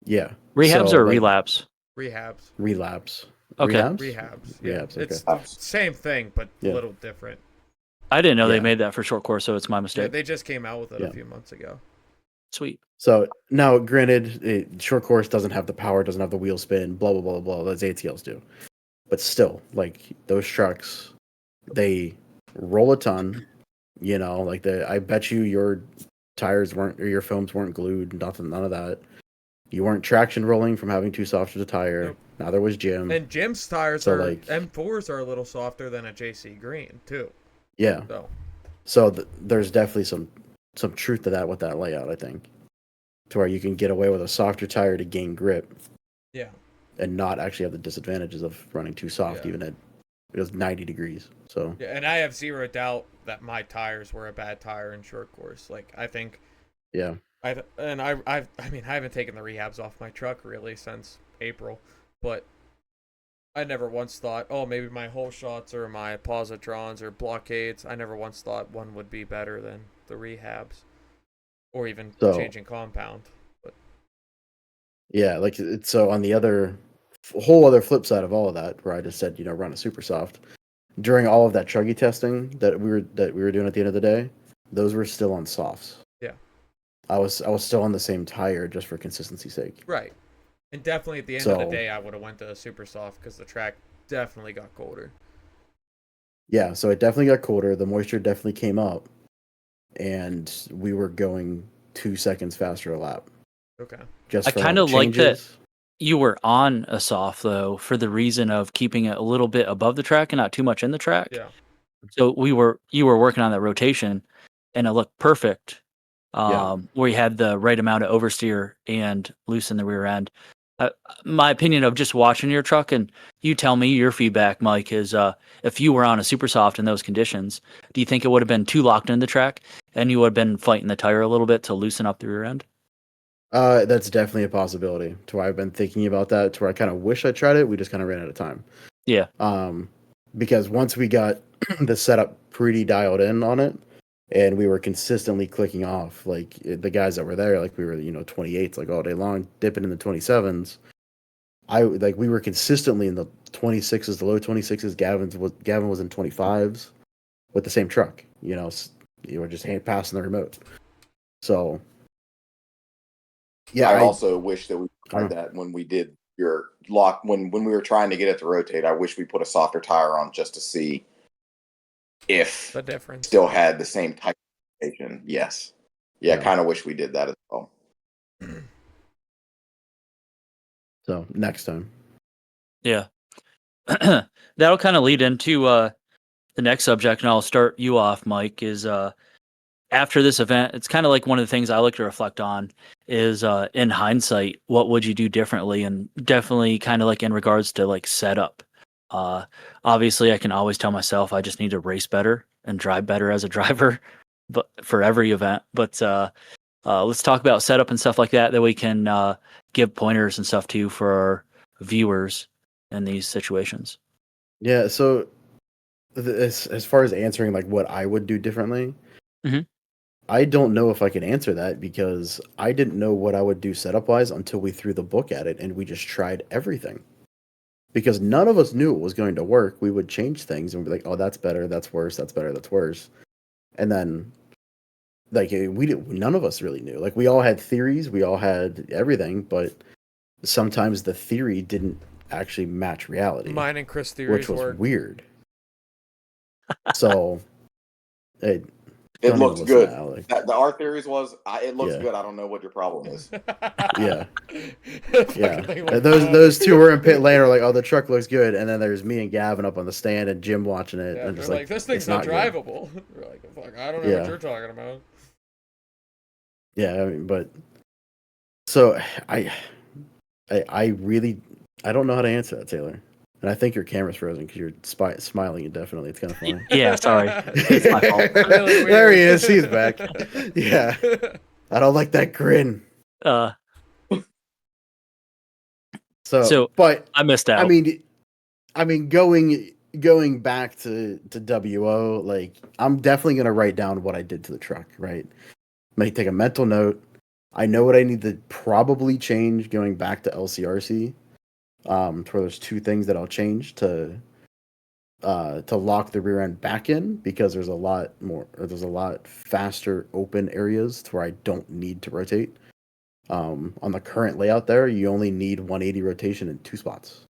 Yeah. rehabs or relapse? Rehabs. Relapse. Okay. Rehabs. Yeah. Rehabs, okay. It's same thing, but a little different. I didn't know they Yeah. made that for short course, so it's my Yeah, mistake. they just came out with it a few months ago. Sweet. So now, granted, short course doesn't have the power, doesn't have the wheel spin, blah blah blah blah. Those ATLs do, but still, like those trucks, they roll a ton. Like I bet you your tires weren't, or your foams weren't glued. None of that. You weren't traction rolling from having too soft of a tire. Nope. Neither was Jim. And Jim's tires M4s are a little softer than a JC Green too. Yeah. So there's definitely some truth to that with that layout, I think. to where you can get away with a softer tire to gain grip Yeah. and not actually have the disadvantages of running too soft, Yeah. even at it was 90 degrees. So Yeah, and I have zero doubt that my tires were a bad tire in short course. Like I think yeah, I mean I haven't taken the rehabs off my truck really since April, but I never once thought, oh, maybe my whole shots or my positrons or blockades. I never once thought one would be better than the rehabs, or even So- changing compound. But yeah, like it's so on the other whole other flip side of all of that, where I just said, run a super soft. During all of that chuggy testing that we were doing at the end of the day, those were still on softs. Yeah. I was still on the same tire just for consistency's sake. right, and definitely at the end of the So- day, I would have went to a super soft because the track definitely got colder. Yeah, so it definitely got colder. The moisture definitely came up, and we were going 2 seconds faster a lap. Okay. Just I from kinda all the like that changes. you were on a soft though for the reason of keeping it a little bit above the track and not too much in the track. Yeah. So you were working on that rotation, and it looked perfect. Yeah. Where you had the right amount of oversteer and loosen the rear end. My opinion of just watching your truck, and you tell me your feedback, Mike, is if you were on a super soft in those conditions, do you think it would have been too locked in the track, and you would have been fighting the tire a little bit to loosen up the rear end? That's definitely a possibility. To where I've been thinking about that. To where I kind of wish I tried it. We just kind of ran out of time. Yeah. Because once we got the setup pretty dialed in on it, and we were consistently clicking off, like the guys that were there, like we were 28s like all day long, dipping in the 27s. We were consistently in the 26s, the low 26s. Gavin was in 25s with the same truck. You were just passing the remote. So yeah, I also wish that we tried Uh. that when we did your lock when we were trying to get it to rotate. I wish we put a softer tire on just to see if The difference. still had the same type of rotation. Yes. Yeah, Yeah. I kind of wish we did that as well. So next time. Yeah. That'll kind of lead into the next subject, and I'll start you off, Mike, is after this event, it's kind of like one of the things I like to reflect on is in hindsight, what would you do differently? And definitely kind of like in regards to like setup. Obviously, I can always tell myself I just need to race better and drive better as a driver, but for every event. But let's talk about setup and stuff like that we can give pointers and stuff to for our viewers in these situations. Yeah. So as far as answering like what I would do differently, Mhm. I don't know if I can answer that because I didn't know what I would do setup wise until we threw the book at it and we just tried everything. Because none of us knew it was going to work. We would change things and be like, "Oh, that's better. That's worse. That's better. That's worse." And then, like, none of us really knew. Like, we all had theories. We all had everything, but sometimes the theory didn't actually match reality, Mine and Chris which theories was work. weird. So, It don't even looked listen good. to Alec. Our theories was it looks Yeah. good. I don't know what your problem is. Yeah. Yeah, Fucking and those two were in pit lane are like, "Oh, the truck looks good," and then there's me and Gavin up on the stand and Jim watching it, Yeah, and they're just like, this thing's "It's not good." drivable. We're like, fuck, I don't know Yeah. what you're talking about. Yeah, I mean, but so I really I don't know how to answer that, Taylor. And I think your camera's frozen because you're smiling indefinitely. It's kind of funny. Yeah, sorry. It's my fault. Really There he weird. is. He's back. Yeah, I don't like that grin. Uh, So, but I missed out. I mean, going back to WO, like I'm definitely gonna write down what I did to the truck. Right, may take a mental note. I know what I need to probably change going back to LCRC. To where there's two things that I'll change to lock the rear end back in because there's a lot faster open areas to where I don't need to rotate. On the current layout there, you only need 180 rotation in 2 spots.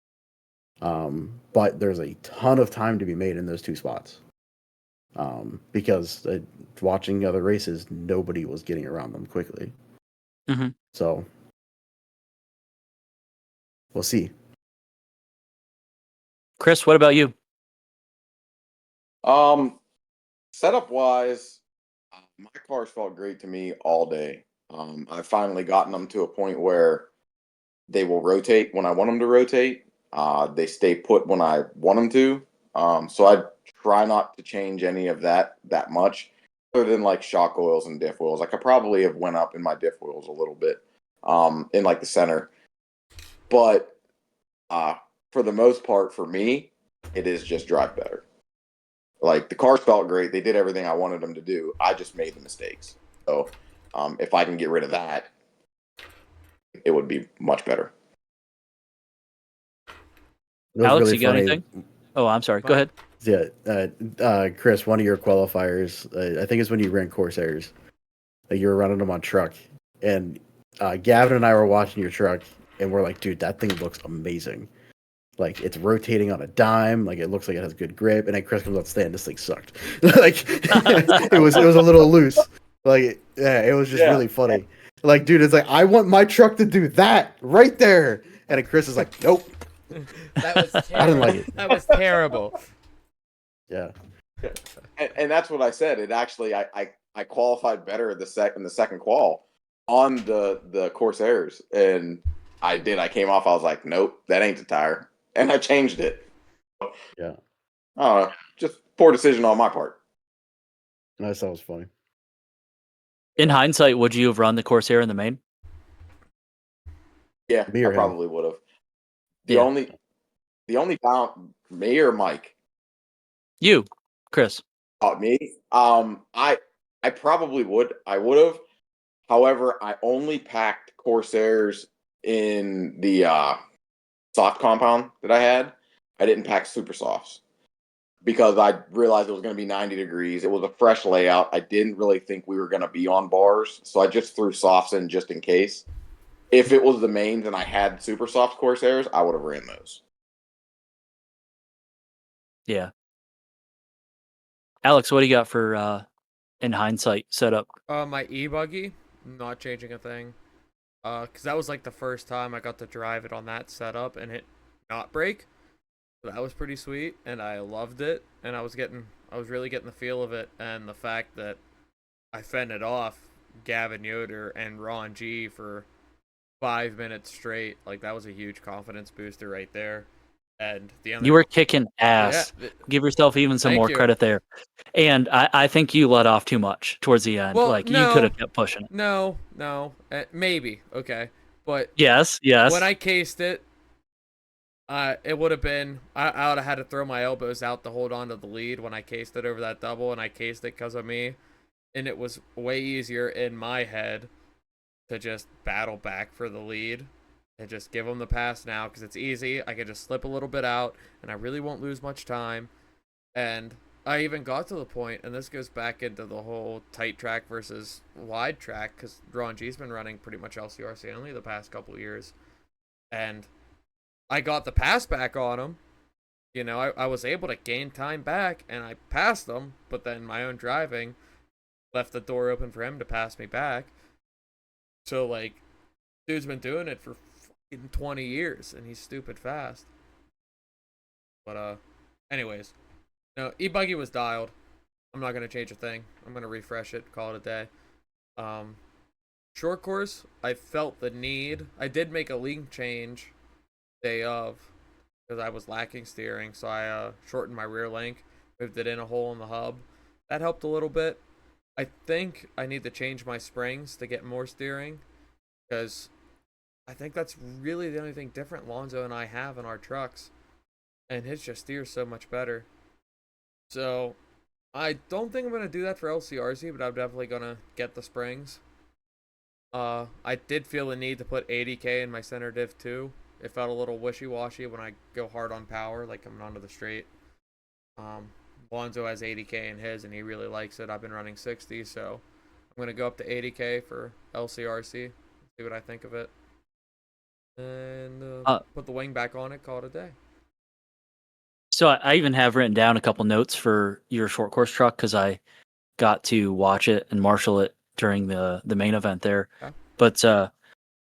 But there's a ton of time to be made in those 2 spots. Because watching other races, nobody was getting around them quickly. Mhm. So we'll see. Chris, what about you? Setup wise, my cars felt great to me all day. I've finally gotten them to a point where they will rotate when I want them to rotate. They stay put when I want them to. So I try not to change any of that much, other than like shock oils and diff oils. Like I probably have went up in my diff oils a little bit, in like the center, but for the most part, for me, it is just drive better. Like the cars felt great. They did everything I wanted them to do. I just made the mistakes. So if I can get rid of that, it would be much better. It was Alex, really you got funny. anything? Oh, I'm sorry. Go ahead. Yeah, Chris, one of your qualifiers, I think it's when you ran Corsairs, like you were running them on truck, and Gavin and I were watching your truck, and we're like, dude, that thing looks amazing. Like it's rotating on a dime, like it looks like it has good grip. And then Chris comes out stand, this thing sucked. Like it was a little loose. Like yeah, it was just really funny. Like, dude, it's like I want my truck to do that right there, and then Chris is like, nope. That was terrible. I didn't like it. That was terrible. Yeah. And that's what I said. It actually, I qualified better in the second qual on the Corsairs, and I came off. I was like, nope, that ain't the tire, and I changed it. Yeah. Just poor decision on my part. I thought it was funny. In hindsight, would you have run the Corsair in the main? Yeah, Me or I him? probably would have. The Yeah. only bound, me or Mike. You, Chris. Me. I probably would. I would have. However, I only packed Corsairs in the soft compound that I had. I didn't pack super softs because I realized it was going to be 90 degrees. It was a fresh layout. I didn't really think we were going to be on bars, so I just threw softs in just in case. If it was the mains and I had super soft Corsairs, I would have ran those. Yeah. Alex, what do you got for in hindsight setup? My e-buggy, not changing a thing. Cause that was like the first time I got to drive it on that setup and it not break. So that was pretty sweet, and I loved it. And I was really getting the feel of it, and the fact that I fended off Gavin Yoder and Ron G for 5 minutes straight. Like that was a huge confidence booster right there. And the other, You were kicking ass. Yeah. Give yourself even some Thank more you. credit there. And I think you let off too much towards the end. Well, like you no. could have kept pushing it. No, maybe okay, but Yes. when I cased it, it would have been I would have had to throw my elbows out to hold on to the lead when I cased it over that double, and I cased it because of me, and it was way easier in my head to just battle back for the lead and just give them the pass now because it's easy. I can just slip a little bit out, and I really won't lose much time. And I even got to the point, and this goes back into the whole tight track versus wide track, because Ron G's been running pretty much LCRC only the past couple of years. And I got the pass back on him. You know, I was able to gain time back, and I passed him, but then my own driving left the door open for him to pass me back. So, like, dude's been doing it for fucking 20 years, and he's stupid fast. But, anyways. No, e-buggy was dialed. I'm not going to change a thing. I'm going to refresh it, call it a day. Short course, I felt the need. I did make a link change day of because I was lacking steering, so I shortened my rear link, moved it in a hole in the hub. That helped a little bit. I think I need to change my springs to get more steering because I think that's really the only thing different Lonzo and I have in our trucks, and his just steers so much better. So I don't think I'm going to do that for LCRC, but I'm definitely going to get the springs. I did feel the need to put 80K in my center diff too. It felt a little wishy-washy when I go hard on power, like coming onto the straight. Lonzo has 80K in his, and he really likes it. I've been running 60, so I'm going to go up to 80K for LCRC, see what I think of it. And put the wing back on it, call it a day. So I even have written down a couple notes for your short course truck because I got to watch it and marshal it during the main event there. Okay. But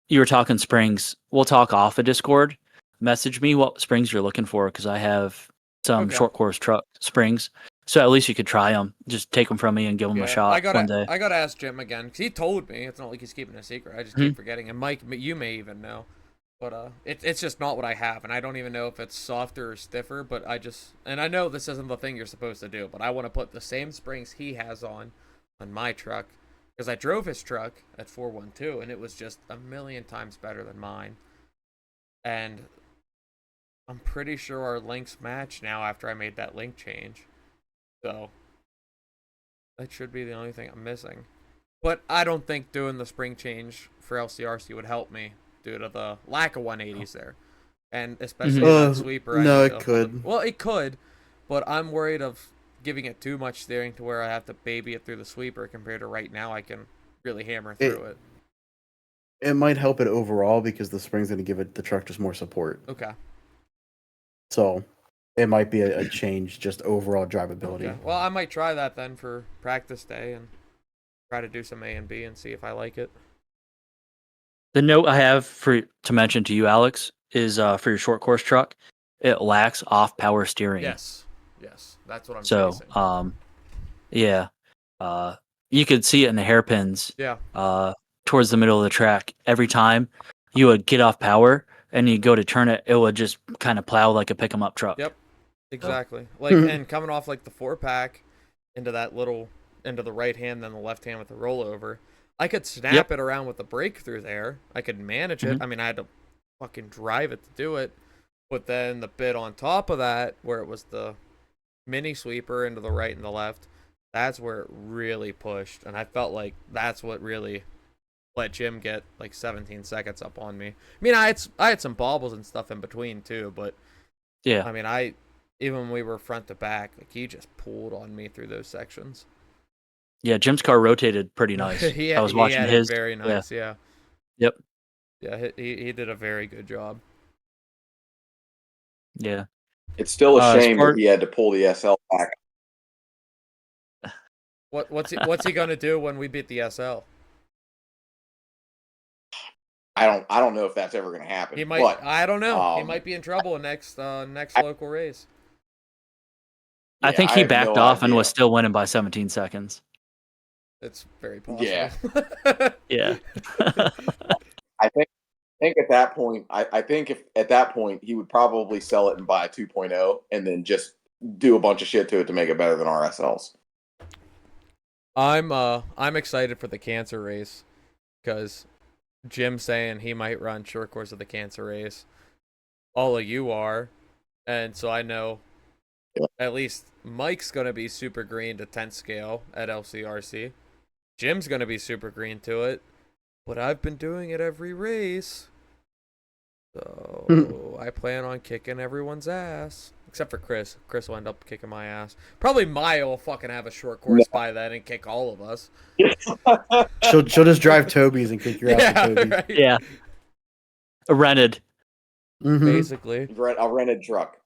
you were talking springs. We'll talk off of Discord. Message me what springs you're looking for because I have some Okay. short course truck springs. So at least you could try them. Just take them from me and give them Yeah, a shot one day. I gotta ask Jim again because he told me. It's not like he's keeping a secret. I just keep forgetting. And Mike, you may even know, but it's just not what I have, and I don't even know if it's softer or stiffer. But I know this isn't the thing you're supposed to do, but I want to put the same springs he has on my truck because I drove his truck at 412, and it was just a million times better than mine. And I'm pretty sure our links match now after I made that link change. So that should be the only thing I'm missing. But I don't think doing the spring change for LCRC would help me due to the lack of 180s there. And especially that sweeper. No, it could. Well, it could, but I'm worried of giving it too much steering to where I have to baby it through the sweeper compared to right now I can really hammer through it. It might help it overall because the spring's going to give the truck just more support. Okay. So it might be a change, just overall drivability. Okay. Well, I might try that then for practice day and try to do some A and B and see if I like it. The note I have to mention to you, Alex, is for your short course truck, it lacks off power steering. Yes, that's what I'm so, facing. Yeah, you could see it in the hairpins. Yeah. Towards the middle of the track, every time you would get off power and you go to turn it, it would just kind of plow like a pick 'em up truck. Yep, exactly. And coming off like the 4-pack into the right hand, then the left hand with the rollover. I could snap it around with the breakthrough there. I could manage it. I mean, I had to fucking drive it to do it. But then the bit on top of that, where it was the mini sweeper into the right and the left, that's where it really pushed. And I felt like that's what really let Jim get like 17 seconds up on me. I mean, I had some bobbles and stuff in between too, but yeah. I mean, even when we were front to back, like he just pulled on me through those sections. Yeah, Jim's car rotated pretty nice. I was watching his. Very nice, yeah. Yep. Yeah, he did a very good job. Yeah. It's still a shame that he had to pull the SL back. What's he gonna do when we beat the SL? I don't know if that's ever gonna happen. He might. But, I don't know. He might be in trouble next local race. I think he backed off and was still winning by 17 seconds. It's very possible. Yeah. Yeah. I think at that point, I think if at that point he would probably sell it and buy a 2.0 and then just do a bunch of shit to it to make it better than RSLs. I'm excited for the cancer race because Jim's saying he might run short course of the cancer race. All of you are, and so I know at least Mike's gonna be super green to 10th scale at LCRC. Jim's gonna be super green to it, but I've been doing it every race. So I plan on kicking everyone's ass. Except for Chris. Chris will end up kicking my ass. Probably Maya will fucking have a short course by then and kick all of us. She'll just drive Toby's and kick your ass with Toby's. Right. Yeah. A rented. Basically. A rented truck.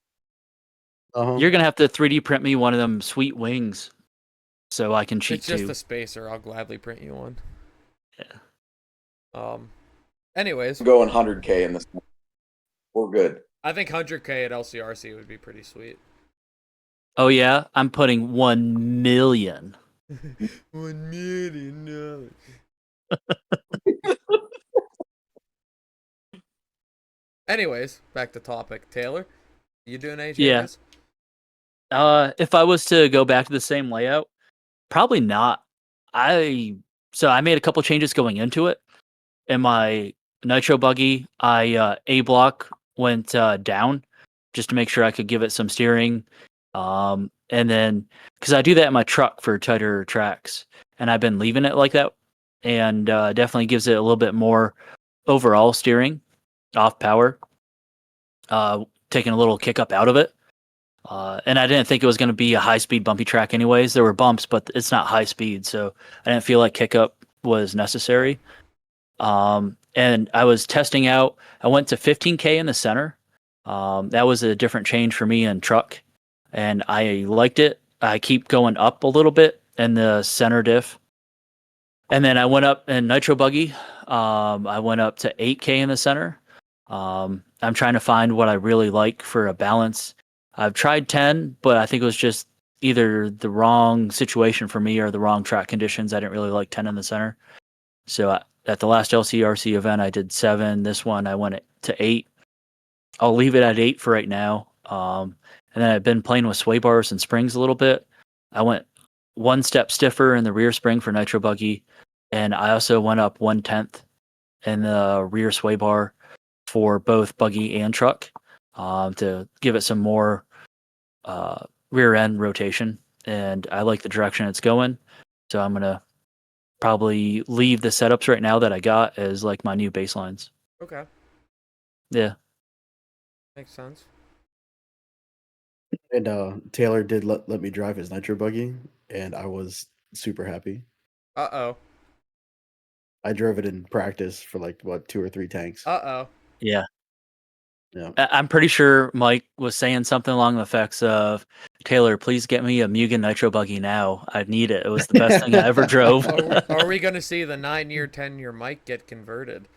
Uh-huh. You're going to have to 3D print me one of them sweet wings so I can cheat It's just too. a spacer. I'll gladly print you one. Yeah. Anyways. I'm going 100K in this. We're good. I think 100K at LCRC would be pretty sweet. Oh, yeah? I'm putting 1 million. $1 million. Anyways, back to topic. Taylor, you doing any changes? Yeah. If I was to go back to the same layout, probably not. I made a couple changes going into it. In my nitro buggy, A block went down just to make sure I could give it some steering. And then, because I do that in my truck for tighter tracks, and I've been leaving it like that, and definitely gives it a little bit more overall steering, off power, taking a little kick up out of it. And I didn't think it was going to be a high-speed bumpy track anyways. There were bumps, but it's not high speed, so I didn't feel like kick up was necessary. And I was testing out, I went to 15K in the center. That was a different change for me in truck, and I liked it. I keep going up a little bit in the center diff. And then I went up in nitro buggy. I went up to 8K in the center. I'm trying to find what I really like for a balance. I've tried 10, but I think it was just either the wrong situation for me or the wrong track conditions. I didn't really like 10 in the center. So at the last LCRC event, I did 7. This one, I went to 8. I'll leave it at 8 for right now. And then I've been playing with sway bars and springs a little bit. I went 1 step stiffer in the rear spring for nitro buggy, and I also went up 1/10 in the rear sway bar for both buggy and truck to give it some more rear end rotation. And I like the direction it's going, so I'm gonna probably leave the setups right now that I got as like my new baselines. Okay. Yeah. Makes sense. And Taylor did let me drive his nitro buggy, and I was super happy. Uh-oh. I drove it in practice for like 2 or 3 tanks. Uh-oh. Yeah. Yeah. I'm pretty sure Mike was saying something along the effects of, Taylor, please get me a Mugen Nitro buggy now. I need it. It was the best thing I ever drove. Are we going to see the 9-year, 10-year mic get converted?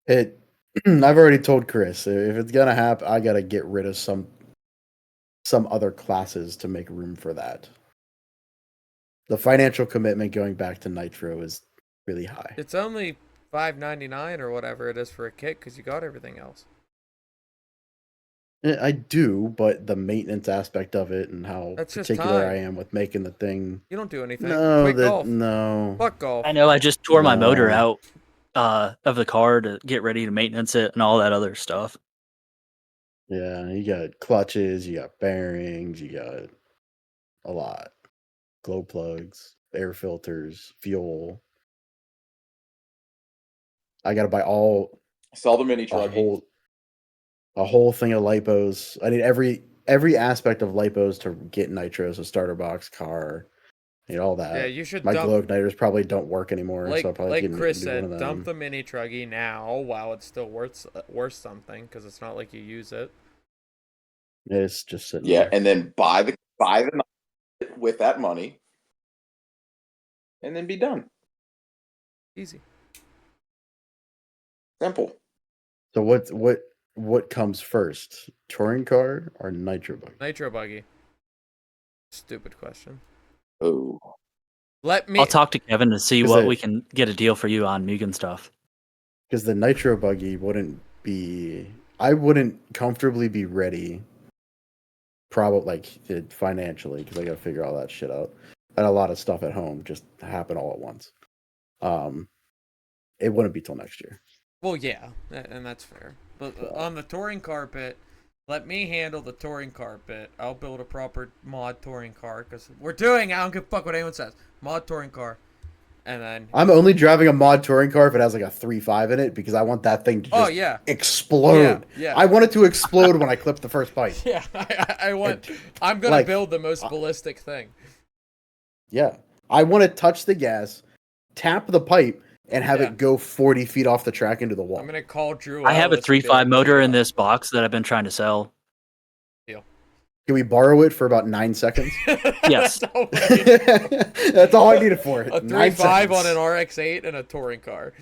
I've already told Chris, if it's gonna happen, I gotta get rid of some other classes to make room for that. The financial commitment going back to Nitro is really high. It's only $5.99 or whatever it is for a kit because you got everything else. I do, but the maintenance aspect of it and how That's just particular time. I am with making the thing. You don't do anything. No, Quit golf. no. Fuck golf. I know I just tore my motor No. out of the car to get ready to maintenance it and all that other stuff. Yeah, you got clutches, you got bearings, you got a lot. Glow plugs, air filters, fuel. I gotta buy Sell the mini a truggy. whole thing of lipos. I need every aspect of lipos to get nitros, a starter box, car, all that. Yeah, you should My dump, glow igniters probably don't work anymore, like, so I'll probably like get Chris do one of said, them. dump the mini truggy now while it's still worth something because it's not like you use it. It's just sitting Yeah, there. and then buy the with that money, and then be done. Easy. Simple. So what comes first, touring car or nitro buggy? Nitro buggy. Stupid question. Oh, Let me. I'll talk to Kevin to see 'Cause what I- we can get a deal for you on Mugen stuff. Because the nitro buggy I wouldn't comfortably be ready. Probably financially, because I got to figure all that shit out. And a lot of stuff at home just happen all at once. It wouldn't be till next year. Well, yeah, and that's fair. But on the touring carpet, let me handle the touring carpet. I'll build a proper mod touring car because we're doing. I don't give a fuck what anyone says. Mod touring car, and then. I'm only driving a mod touring car if it has like a 3.5 in it because I want that thing to just explode. Yeah. I want it to explode when I clip the first pipe. Yeah, I want. I'm gonna build the most ballistic thing. Yeah, I want to touch the gas, tap the pipe, and have it go 40 feet off the track into the wall. I'm gonna call Drew. I have a Ellis and be 3.5 like, motor in this box that I've been trying to sell. Can we borrow it for about 9 seconds? Yes. That's all I need it for. A 9 3.5 on seconds. an RX-8 and a touring car.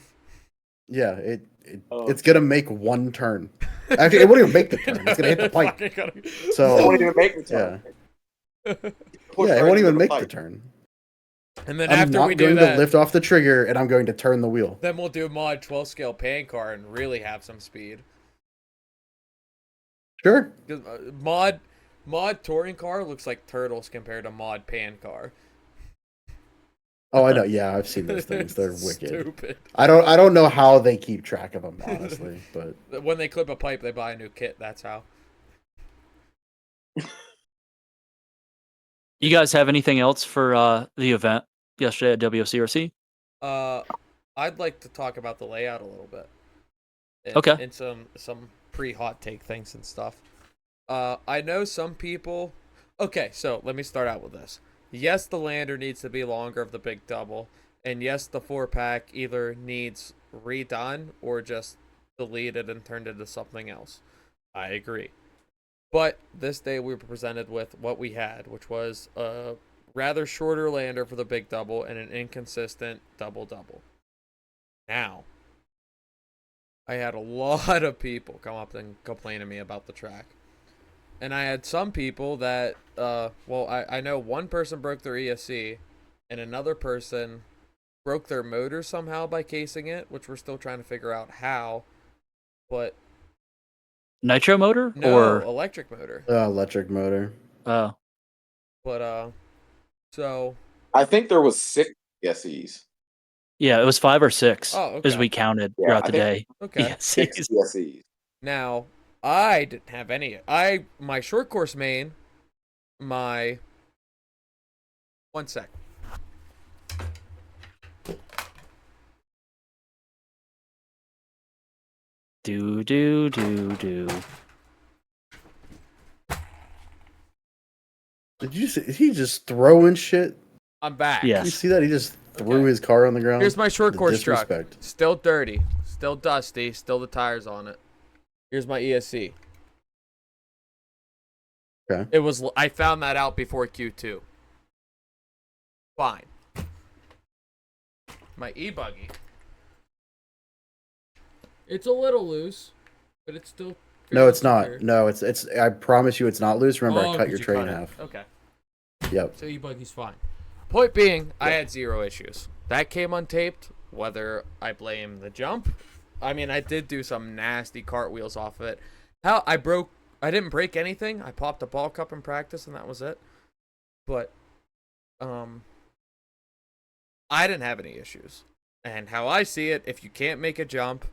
Yeah, it's gonna make one turn. Actually, it won't even make the turn. It's gonna hit the pipe. So it won't even make the turn. Yeah, it won't even make the turn. And then I'm after not we do going that, to lift off the trigger, and I'm going to turn the wheel. then we'll do mod 12 scale pan car and really have some speed. Sure. Mod touring car looks like turtles compared to mod pan car. Oh, I know. Yeah, I've seen those things. They're It's wicked. Stupid. I don't know how they keep track of them, honestly. But When they clip a pipe, they buy a new kit. That's how. You guys have anything else for the event yesterday at WOCRC? I'd like to talk about the layout a little bit. Okay. And some pre-hot take things and stuff. I know some people. Okay, so let me start out with this. Yes, the lander needs to be longer of the big double, and yes, the 4-pack either needs redone or just deleted and turned into something else. I agree. But this day we were presented with what we had, which was a rather shorter lander for the big double and an inconsistent double-double. Now, I had a lot of people come up and complain to me about the track. And I had some people that, I know one person broke their ESC, and another person broke their motor somehow by casing it, which we're still trying to figure out how. But Nitro motor no, or electric motor. Electric motor. oh, But so I think there was 6 ESCs. yeah, it was 5 or 6 Oh, as okay. we counted Yeah, throughout I the think- day. okay. Yeah, 6 see, ESCs. Now I didn't have any. My short course main, my 1 sec. do do do do. Did you see? He just throwing shit. I'm back. Yeah. You see that? He just threw Okay. his car on the ground. Here's my short The course truck. disrespect. Still dirty, still dusty, still the tires on it. Here's my ESC. Okay. It was. I found that out before Q2. Fine. My e-buggy. It's a little loose, but it's still. No, it's not. No, it's. I promise you, it's not loose. Remember, I cut your tray in it. half. Okay. Yep. So e-buggy's fine. Point being, I had 0 issues. That came untaped. Whether I blame the jump, I mean, I did do some nasty cartwheels off of it. I didn't break anything. I popped a ball cup in practice, and that was it. But, I didn't have any issues. And how I see it, if you can't make a jump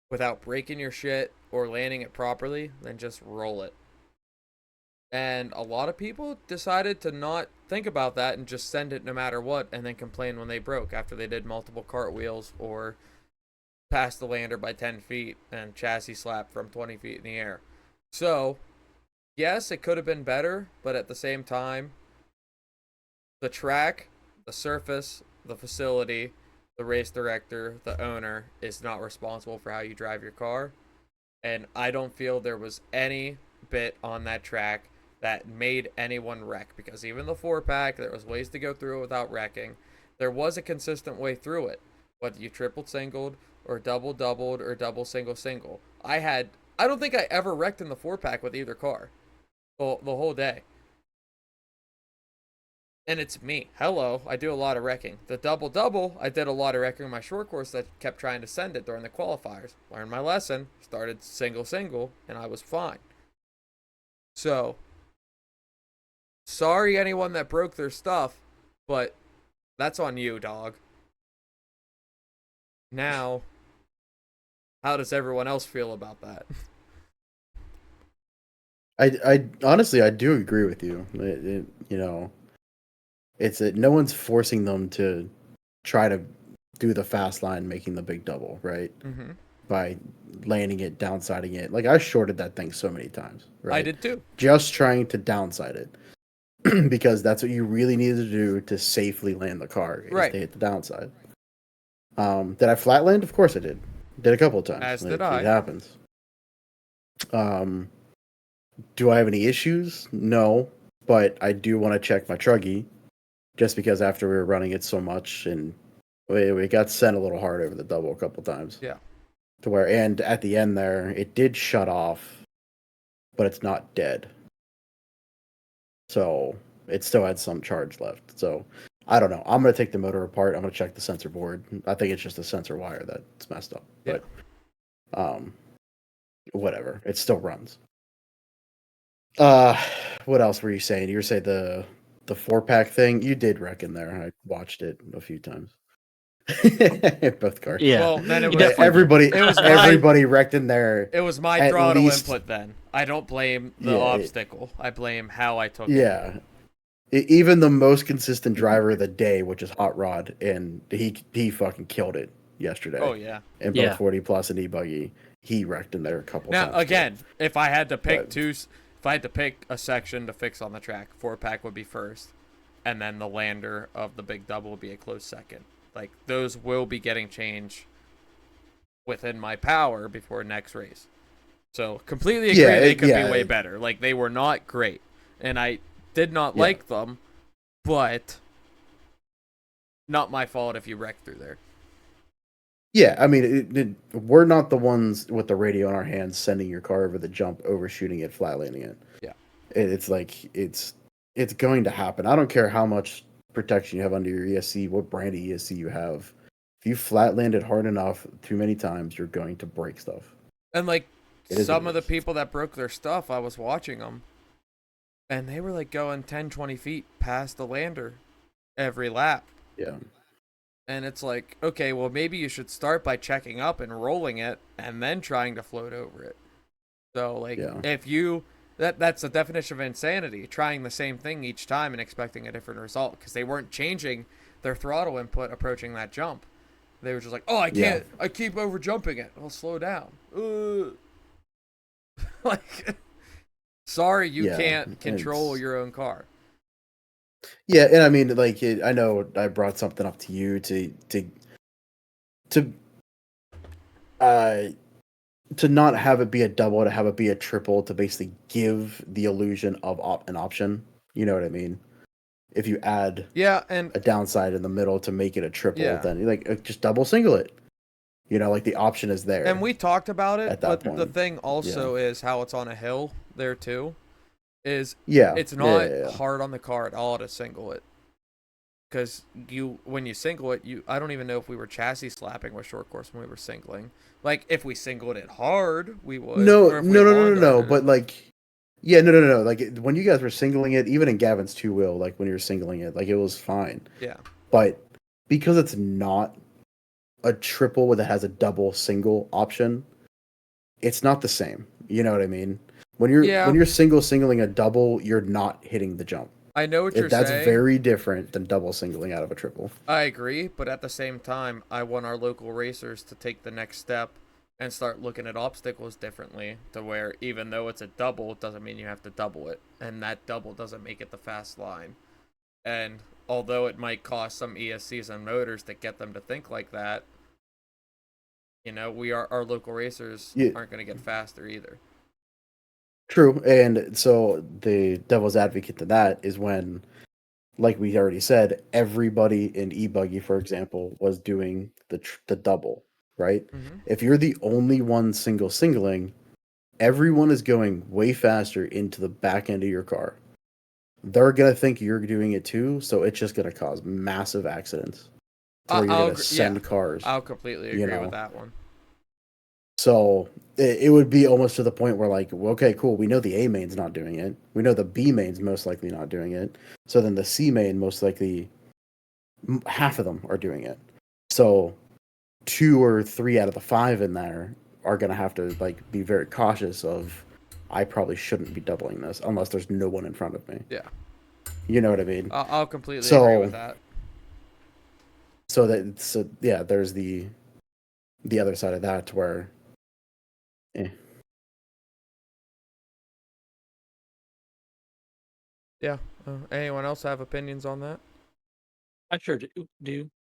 without breaking your shit or landing it properly, then just roll it. And a lot of people decided to not think about that and just send it no matter what, and then complain when they broke after they did multiple cartwheels or passed the lander by 10 feet and chassis slapped from 20 feet in the air. So, yes, it could have been better, but at the same time, the track, the surface, the facility, the race director, the owner is not responsible for how you drive your car. And I don't feel there was any bit on that track that made anyone wreck, because even the 4-pack, there was ways to go through it without wrecking. There was a consistent way through it, whether you triple singled or double doubled or double single. I don't think I ever wrecked in the 4-pack with either car the whole day. And it's me. Hello, I do a lot of wrecking. The double, I did a lot of wrecking in my short course that kept trying to send it during the qualifiers. Learned my lesson, started single, and I was fine. So, sorry anyone that broke their stuff, but that's on you, dog. Now, how does everyone else feel about that? I honestly, I do agree with you. It's no one's forcing them to try to do the fast line, making the big double, right? Mm-hmm. By landing it, downsiding it. Like, I shorted that thing so many times, right? I did too. Just trying to downside it. Because that's what you really needed to do to safely land the car. Right. To hit the downside. Did I flat land? Of course I did. Did a couple of times. As did I. It happens. Do I have any issues? No. But I do want to check my truggy. Just because after we were running it so much, and we got sent a little hard over the double a couple times. Yeah. To where, and at the end there, it did shut off, but it's not dead. So it still had some charge left. So I don't know. I'm gonna take the motor apart. I'm gonna check the sensor board. I think it's just a sensor wire that's messed up. Yeah. But whatever. It still runs. What else were you saying? You were saying the 4-pack thing. You did wreck in there. I watched it a few times. Both cars. Yeah. Well, then it You was definitely- everybody wrecked in there. It was my At throttle least- input then. I don't blame the Yeah, obstacle. I blame how I took it. Yeah. Even the most consistent driver of the day, which is Hot Rod, and he fucking killed it yesterday. Oh yeah. In both Yeah. 40 plus and e-buggy. He wrecked in there a couple Now times. again, if I had to pick But- if I had to pick a section to fix on the track, 4-pack would be first, and then the lander of the big double would be a close second. Like, those will be getting changed within my power before next race. So completely agree they could be way better. Like, they were not great, and I did not like them, but not my fault if you wreck through there. Yeah, I mean, we're not the ones with the radio in our hands sending your car over the jump, overshooting it, flat landing it. It's like it's going to happen. I don't care how much protection you have under your ESC, what brand of ESC you have. If you flat landed hard enough too many times, you're going to break stuff. And like It is what some it of the is. people that broke their stuff, I was watching them, and they were like going 10, 20 feet past the lander every lap. Yeah. And it's like, okay, well, maybe you should start by checking up and rolling it and then trying to float over it. So, like, Yeah. if you, that's the definition of insanity, trying the same thing each time and expecting a different result, because they weren't changing their throttle input approaching that jump. They were just like, oh, I can't, I keep over jumping it. I'll slow down. Like, sorry, you Yeah, can't control it's- your own car. Yeah, and I mean, like, I know I brought something up to you uh to not have it be a double, to have it be a triple, to basically give the illusion of an option. You know what I mean? If you add Yeah, and a downside in the middle to make it a triple, Yeah. then like just double single it. You know, like the option is there. And we talked about it, at that but the point. thing also is how it's on a hill there too. Is Yeah, it's not yeah. hard on the car at all to single it. Because when you single it, I don't even know if we were chassis slapping with short course when we were singling. Like if we singled it hard, we would. No, or if we no, no, no, wanted no, to no. hurt But it. like, yeah, no. Like when you guys were singling it, even in Gavin's two wheel, like when you were singling it, like it was fine. Yeah. But because it's not a triple that has a double single option, it's not the same. You know what I mean? When you're singling a double, you're not hitting the jump. I know what you're That's saying. very different than double singling out of a triple. I agree, but at the same time, I want our local racers to take the next step and start looking at obstacles differently, to where even though it's a double, it doesn't mean you have to double it, and that double doesn't make it the fast line. And although it might cost some ESCs and motors to get them to think like that, you know, our local racers aren't going to get faster either. True, and so the devil's advocate to that is when, like we already said, everybody in e-buggy, for example, was doing the double, right? Mhm. If you're the only one singling, everyone is going way faster into the back end of your car. They're gonna think you're doing it too, so it's just gonna cause massive accidents. To where you're gonna send cars. I'll completely agree with that one. So it would be almost to the point where, like, well, okay, cool, we know the A main's not doing it. We know the B main's most likely not doing it. So then the C main, most likely, half of them are doing it. So 2 or 3 out of the 5 in there are going to have to, like, be very cautious of, I probably shouldn't be doubling this unless there's no one in front of me. Yeah. You know what I mean? I'll completely agree with that. So there's the other side of that where Yeah. Anyone else have opinions on that? I sure do.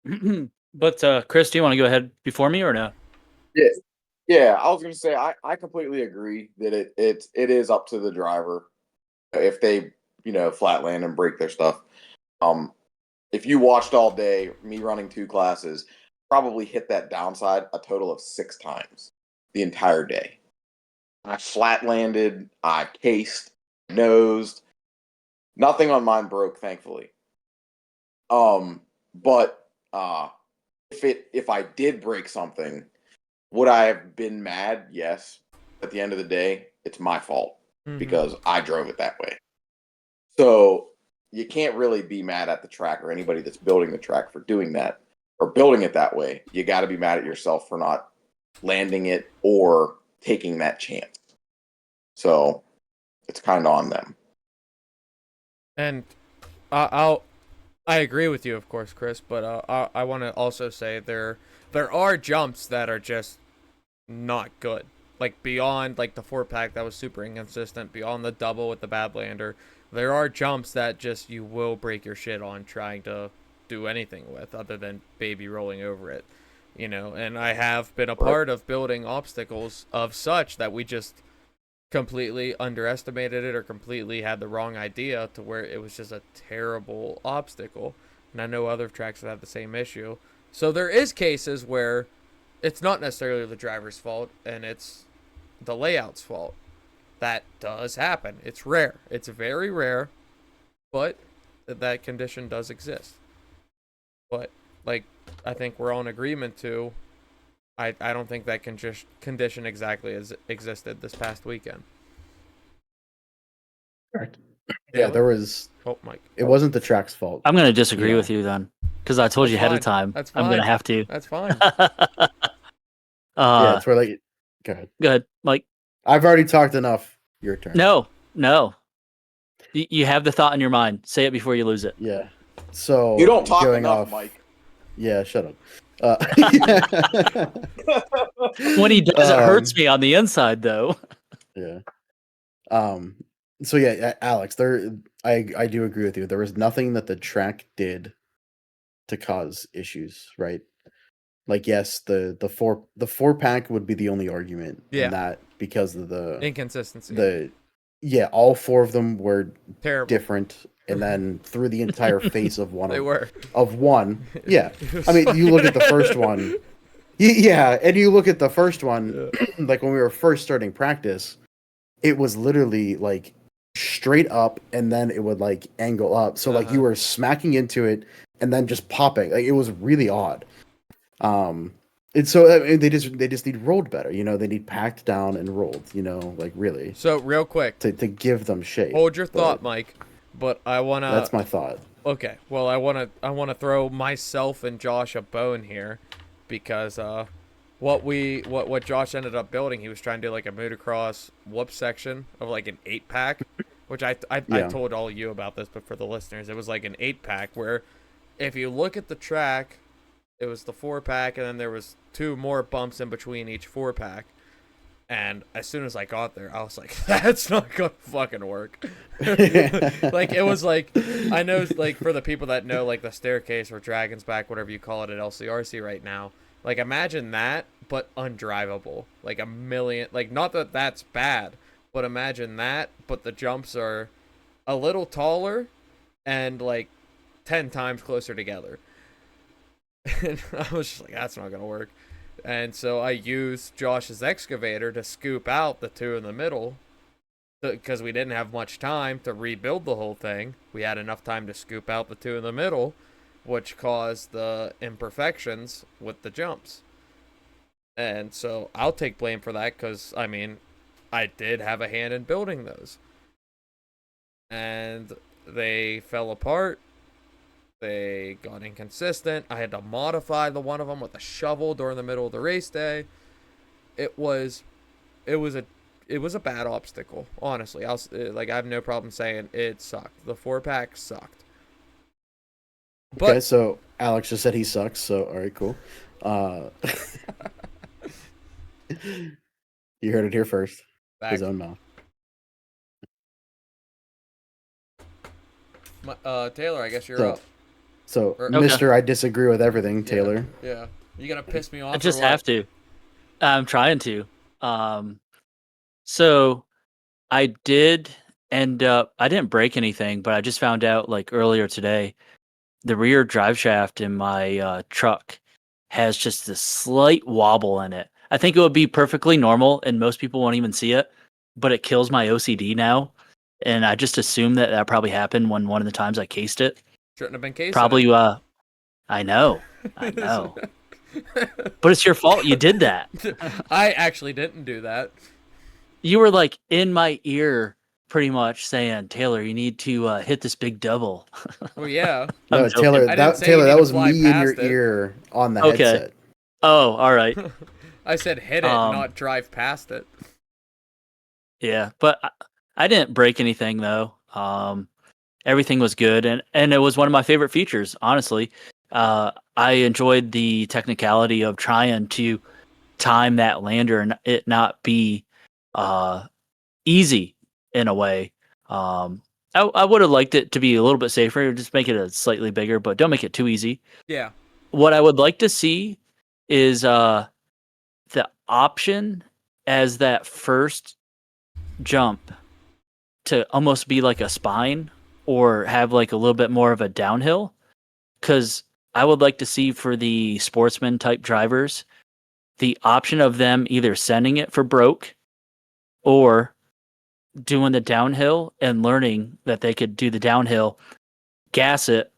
But Chris, do you want to go ahead before me or no? Yeah, I was gonna say I completely agree that it is up to the driver if they flat land and break their stuff. If you watched all day, me running 2 classes, probably hit that downside a total of 6 times the entire day. I flat landed, I cased, nosed. Nothing on mine broke, thankfully. But if I did break something, would I have been mad? Yes. At the end of the day, it's my fault because I drove it that way. So you can't really be mad at the track or anybody that's building the track for doing that or building it that way. You got to be mad at yourself for not landing it or taking that chance. So it's kind of on them. And I agree with you, of course, Chris, but I want to also say there are jumps that are just not good. Like beyond like the 4-pack that was super inconsistent, beyond the double with the bad lander, there are jumps that just you will break your shit on trying to do anything with other than baby rolling over it. You know, and I have been a part of building obstacles of such that we just completely underestimated it or completely had the wrong idea to where it was just a terrible obstacle. And I know other tracks that have the same issue. So there is cases where it's not necessarily the driver's fault and it's the layout's fault. that does happen. It's rare. It's very rare, but that condition does exist. But like I think we're all in agreement to. I don't think that condition exactly as existed this past weekend. Correct. Yeah, there was. Oh, Mike. It wasn't the track's fault. I'm going to disagree Yeah. with you then, because I told That's you ahead fine. of time. That's I'm going to fine. have to. That's fine. Yeah, it's where like. Go ahead. Go ahead, Mike. I've already talked enough. Your turn. No. You have the thought in your mind. Say it before you lose it. Yeah. So You don't talk going enough, off, Mike. Yeah, shut up. When he does, it hurts me on the inside, though. Yeah. So yeah, Alex, I do agree with you. There was nothing that the track did to cause issues, right? Like, yes, the four pack would be the only argument in that because of the inconsistency. All four of them were Terrible. different, and then through the entire face of one They of, were. of one. Yeah. It was I mean, you look at the fucking first one. Yeah, and you look at the first one, like when we were first starting practice, it was literally like straight up, and then it would like angle up. So like you were smacking into it, and then just popping. Like it was really odd. And so they just need rolled better. You know, they need packed down and rolled. You know, like really. So real quick, to give them shape. hold your thought, Mike. But I wanna. That's my thought. Okay. Well, I wanna throw myself and Josh a bone here, because what Josh ended up building, he was trying to do like a motocross whoop section of like an 8-pack, which I told all you about this, but for the listeners, it was like an 8-pack where if you look at the track, it was the 4-pack, and then there was 2 more bumps in between each 4-pack. And as soon as I got there, I was like, that's not gonna fucking work. Like, it was like, I know, like, for the people that know, like, the staircase or Dragon's Back, whatever you call it at LCRC right now, like, imagine that, but undrivable. Like, a million, like, not that that's bad, but imagine that, but the jumps are a little taller and, like, 10 times closer together. And I was just like, that's not going to work. And so I used Josh's excavator to scoop out the 2 in the middle, because we didn't have much time to rebuild the whole thing. We had enough time to scoop out the 2 in the middle, which caused the imperfections with the jumps. And so I'll take blame for that, because, I mean, I did have a hand in building those. And they fell apart. They got inconsistent. I had to modify the one of them with a shovel during the middle of the race day. It was a bad obstacle, honestly. I have no problem saying it sucked. The 4-pack sucked. But, okay, so Alex just said he sucks. So all right, cool. You heard it here first. His own mouth. Taylor, I guess you're up. So, Mr. I disagree with everything, Taylor. Yeah. You gonna piss me off? I just have to. I'm trying to. So I did end up. I didn't break anything, but I just found out like earlier today, the rear drive shaft in my truck has just this slight wobble in it. I think it would be perfectly normal, and most people won't even see it, but it kills my OCD now. And I just assume that probably happened when one of the times I cased it. Shouldn't have been casing probably. it. I know. But it's your fault. You did that. I actually didn't do that. You were like in my ear, pretty much saying, "Taylor, you need to hit this big double." Well, yeah. No, Taylor, that was me in your ear on the headset. Oh, all right. I said hit it, not drive past it. Yeah, but I didn't break anything though. Everything was good, and it was one of my favorite features, honestly. I enjoyed the technicality of trying to time that lander and it not be easy in a way. I would have liked it to be a little bit safer, just make it a slightly bigger, but don't make it too easy. Yeah. What I would like to see is the option as that first jump to almost be like a spine or have like a little bit more of a downhill, because I would like to see for the sportsman type drivers the option of them either sending it for broke or doing the downhill and learning that they could do the downhill, gas it,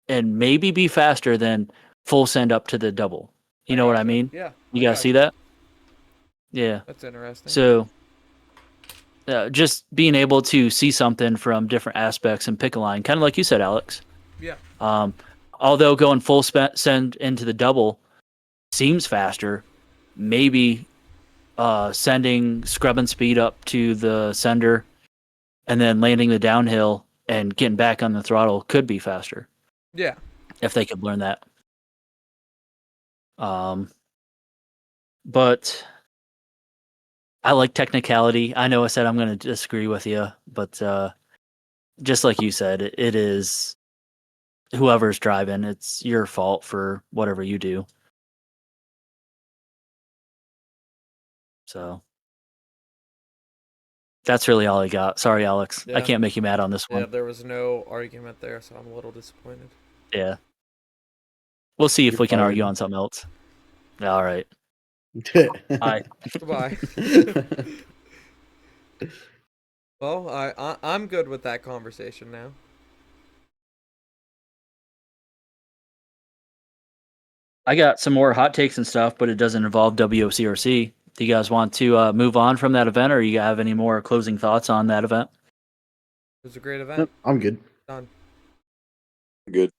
and maybe be faster than full send up to the double. You know what I gotcha. mean? Yeah. You I guys see gotcha. that? Yeah. That's interesting. So just being able to see something from different aspects and pick a line, kind of like you said, Alex. Yeah. Although going full send into the double seems faster, maybe sending scrubbing speed up to the sender and then landing the downhill and getting back on the throttle could be faster Yeah. if they could learn that. But I like technicality. I know I said I'm going to disagree with you, but just like you said, it is whoever's driving. It's your fault for whatever you do. So that's really all I got. Sorry, Alex. I Yeah. can't make you mad on this Yeah, one. there was no argument there, so I'm a little disappointed. Yeah. We'll see if You're we can fired. argue on something else. All right. Bye. Goodbye. Well, I'm good with that conversation now. I got some more hot takes and stuff, but it doesn't involve WOCRC. Do you guys want to move on from that event, or you have any more closing thoughts on that event? It was a great event. Nope, I'm good. Done. Good.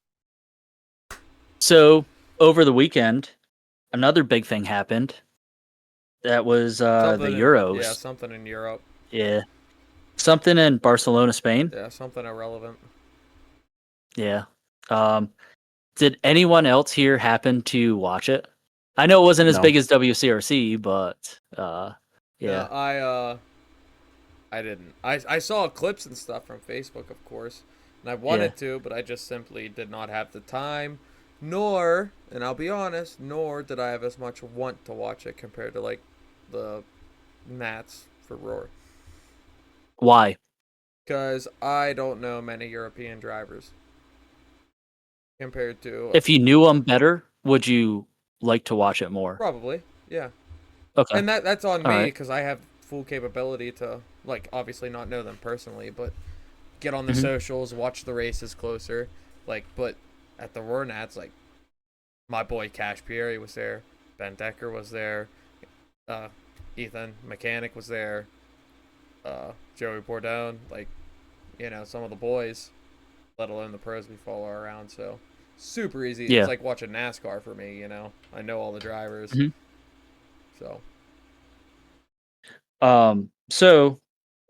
So over the weekend, another big thing happened. That was the Euros. Yeah, something in Europe. Yeah. Something in Barcelona, Spain. Yeah, something irrelevant. Yeah. Did anyone else here happen to watch it? I know it wasn't as No. big as WCRC, but yeah. I didn't. I saw clips and stuff from Facebook, of course, and I wanted to, but I just simply did not have the time, nor, and I'll be honest, nor did I have as much want to watch it compared to like the Nats for Roar, Why? because I don't know many European drivers compared to If you knew them better, would you like to watch it more? probably, yeah. Okay. And that's on All me right. because I have full capability to, like, obviously not know them personally, but get on the Mhm. socials, watch the races closer. Like, but at the Roar Nats, like, my boy Cash Pieri was there, Ben Decker was there, Ethan Mechanic was there, Joey Bordone, like, you know, some of the boys, let alone the pros we follow around. So super easy. Yeah. It's like watching NASCAR for me. You know, I know all the drivers. Mhm. So So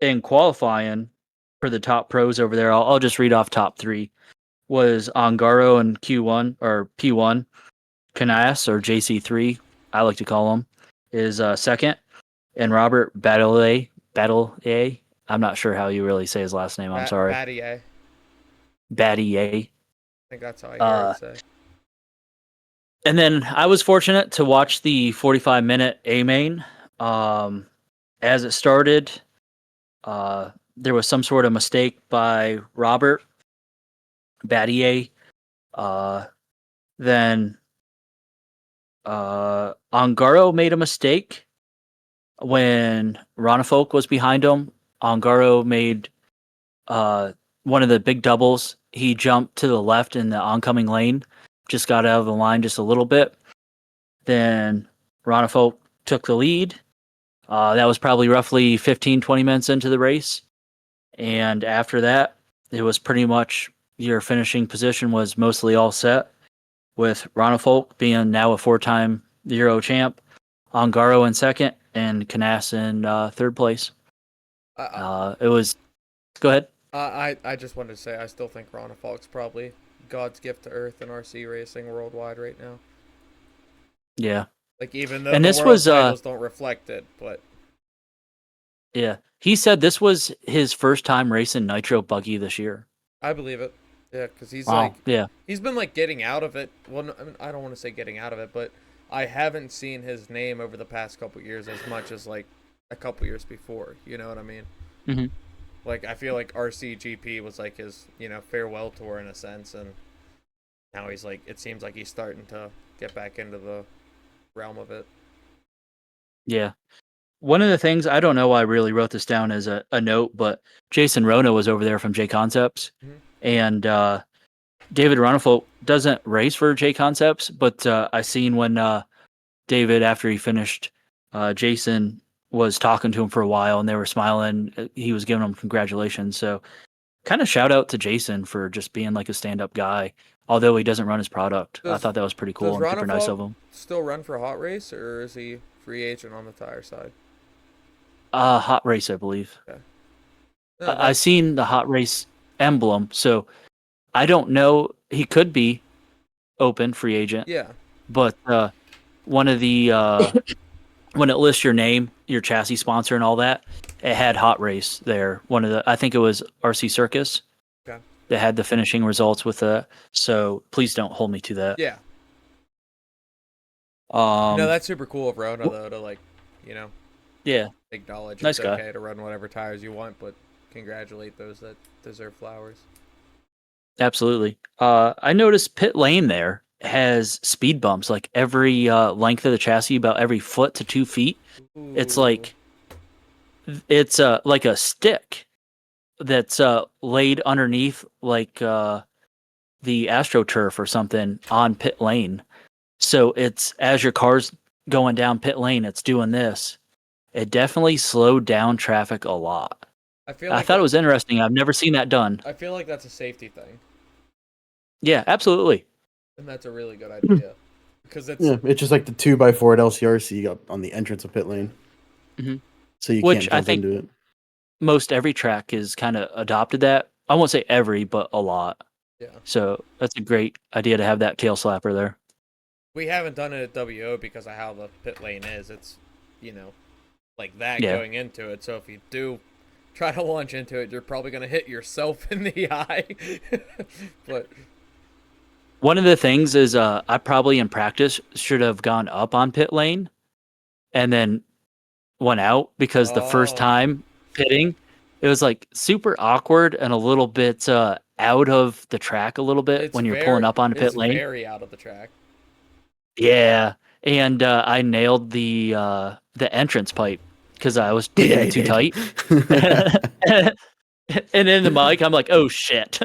in qualifying for the top pros over there, I'll just read off top three. Was Ongaro in Q1 or P1, Canas or JC3, I like to call him, is second, and Robert Battle I'm not sure how you really say his last name. I'm sorry. Battier. Battier. I think that's how I hear it say. And then I was fortunate to watch the 45-minute A main. As it started, there was some sort of mistake by Robert Battier. Then Ongaro made a mistake when Ronafolk was behind him. Ongaro made one of the big doubles. He jumped to the left in the oncoming lane, just got out of the line just a little bit. Then Ronafolk took the lead. That was probably roughly 15, 20 minutes into the race. And after that, it was pretty much your finishing position was mostly all set, with Ronafolk being now a 4-time Euro champ, Ongaro in second, and Canas in third place. It was... Go ahead. I just wanted to say I still think Ron Falk's probably God's gift to Earth and RC racing worldwide right now. Yeah. Like, even though And the this world was, titles don't reflect it, but Yeah. He said this was his first time racing Nitro Buggy this year. I believe it. Yeah, because he's Wow. like, Yeah. he's been like getting out of it. Well, no, I mean, I don't want to say getting out of it, but I haven't seen his name over the past couple years as much as like a couple years before. You know what I mean? Mm-hmm. Like, I feel like RCGP was like his, you know, farewell tour in a sense, and now he's like, it seems like he's starting to get back into the realm of it. Yeah. one of the things, I don't know why I really wrote this down as a note, but Jason Rona was over there from J Concepts, and David Runifel doesn't race for J Concepts, but I seen when David, after he finished, Jason was talking to him for a while, and they were smiling. He was giving him congratulations. So, kind of shout out to Jason for just being like a stand-up guy, although he doesn't run his product. I thought that was pretty cool and super nice of him. Still run for Hot Race, or is he free agent on the tire side? Hot Race, I believe. Okay. I seen the Hot Race emblem, so I don't know. He could be open free agent. Yeah. But one of the when it lists your name, your chassis sponsor, and all that, it had Hot Race there. I think it was RC Circus. Okay. That had the finishing results with it. So please don't hold me to that. Yeah. No, that's super cool of Rona though to yeah, acknowledge nice it's guy. okay to run whatever tires you want, but congratulate those that deserve flowers. Absolutely. I noticed pit lane there has speed bumps, like every length of the chassis, about every foot to 2 feet. It's like a stick that's laid underneath like the AstroTurf or something on pit lane. So it's as your car's going down pit lane, it's doing this. It definitely slowed down traffic a lot. I thought it was interesting. I've never seen that done. I feel like that's a safety thing. Yeah, absolutely. And that's a really good idea. Because it's just like the 2x4 at LCRC up on the entrance of pit lane. Mm-hmm. So you Which can't I jump think into it. most every track is kind of adopted that. I won't say every, but a lot. Yeah. So that's a great idea to have that tail slapper there. We haven't done it at WO because of how the pit lane is. It's, like that Yeah. going into it. So if you do try to launch into it, you're probably going to hit yourself in the eye. But one of the things is I probably in practice should have gone up on pit lane and then went out, because the first time pitting, it was like super awkward and a little bit out of the track a little bit when you're pulling up onto pit lane. It's very out of the track. Yeah, and I nailed the entrance pipe because I was digging it too tight. And in the mic, I'm like, "Oh shit!"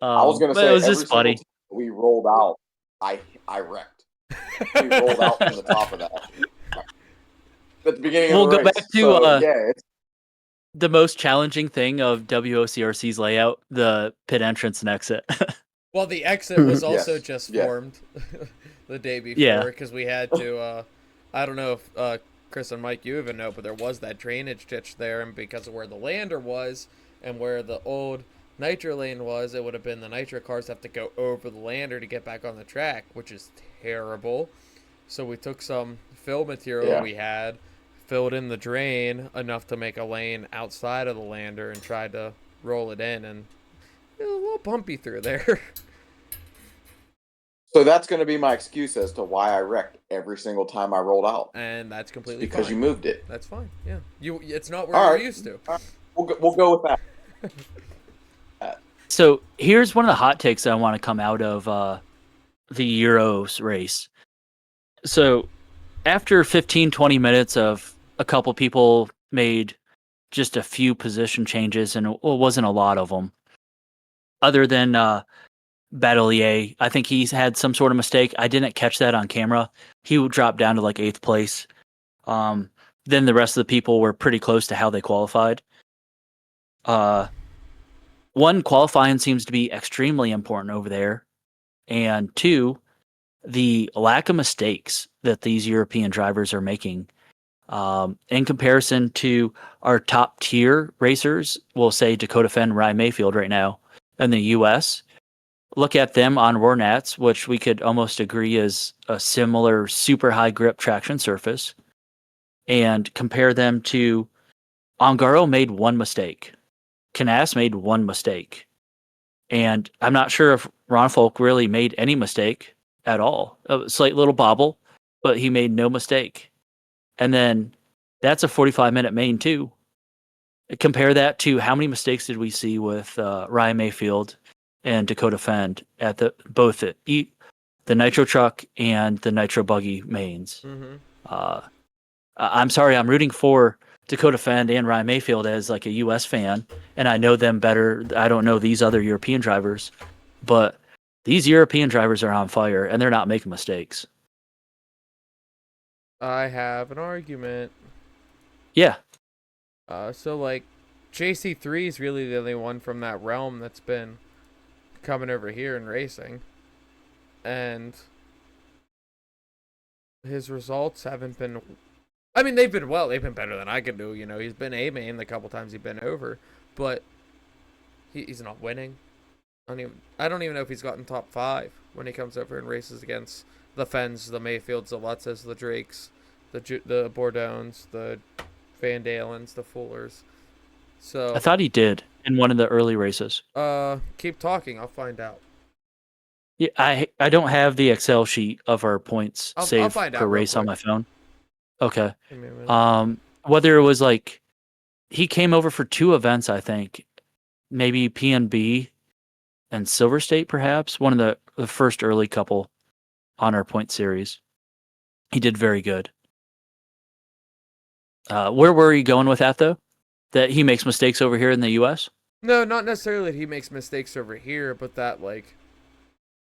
I was gonna say, it was every just funny. single time we rolled out, I wrecked. We rolled out from the top of that at the beginning We'll of the go race. back to it's the most challenging thing of WOCRC's layout: the pit entrance and exit. Well, the exit was also Yes. just Yeah. formed the day before, Yeah. because we had to. I don't know if Chris and Mike, you even know, but there was that drainage ditch there, and because of where the lander was and where the old nitro lane was, it would have been the nitro cars have to go over the lander to get back on the track, which is terrible. So we took some fill material we had, filled in the drain enough to make a lane outside of the lander, and tried to roll it in, and it was a little bumpy through there. so that's going to be my excuse as to why I wrecked every single time I rolled out. And that's completely Because fine. you moved it. That's fine. Yeah, it's not where All you're right. used to. All right. We'll go with that. So here's one of the hot takes that I want to come out of the Euros race. So after 15, 20 minutes of a couple people made just a few position changes, and it wasn't a lot of them, other than Batelier. I think he's had some sort of mistake. I didn't catch that on camera. He dropped down to like 8th place. Then the rest of the people were pretty close to how they qualified. One, qualifying seems to be extremely important over there. And two, the lack of mistakes that these European drivers are making. In comparison to our top tier racers, we'll say Dakota Fenn, Ryan Mayfield right now in the US. Look at them on Rournats, which we could almost agree is a similar super high grip traction surface, and compare them to Ongaro made one mistake. Canas made one mistake. And I'm not sure if Ron Folk really made any mistake at all. A slight little bobble, but he made no mistake. And then that's a 45-minute main too. Compare that to how many mistakes did we see with Ryan Mayfield and Dakota Fenn at the nitro truck and the nitro buggy mains. Mm-hmm. I'm sorry, I'm rooting for Dakota Fend and Ryan Mayfield as like a U.S. fan, and I know them better. I don't know these other European drivers, but these European drivers are on fire, and they're not making mistakes. I have an argument. Yeah, So like, JC3 is really the only one from that realm that's been coming over here and racing, and his results haven't been. I mean, they've been well. They've been better than I could do. You know, he's been A main the couple times he's been over, but he's not winning. I don't even know if he's gotten top 5 when he comes over and races against the Fens, the Mayfields, the Lutzes, the Drakes, the Bourdons, the Van Dalens, the Fullers. So I thought he did in one of the early races. keep talking. I'll find out. Yeah, I don't have the Excel sheet of our points I'll saved find per out real race on quick. my phone. Okay. Give me a minute. Whether it was like he came over for 2 events, I think, maybe PNB and Silver State, perhaps one of the first early couple on our point series. He did very good. Where were you going with that though? That he makes mistakes over here in the U.S.? No, not necessarily that he makes mistakes over here, but that like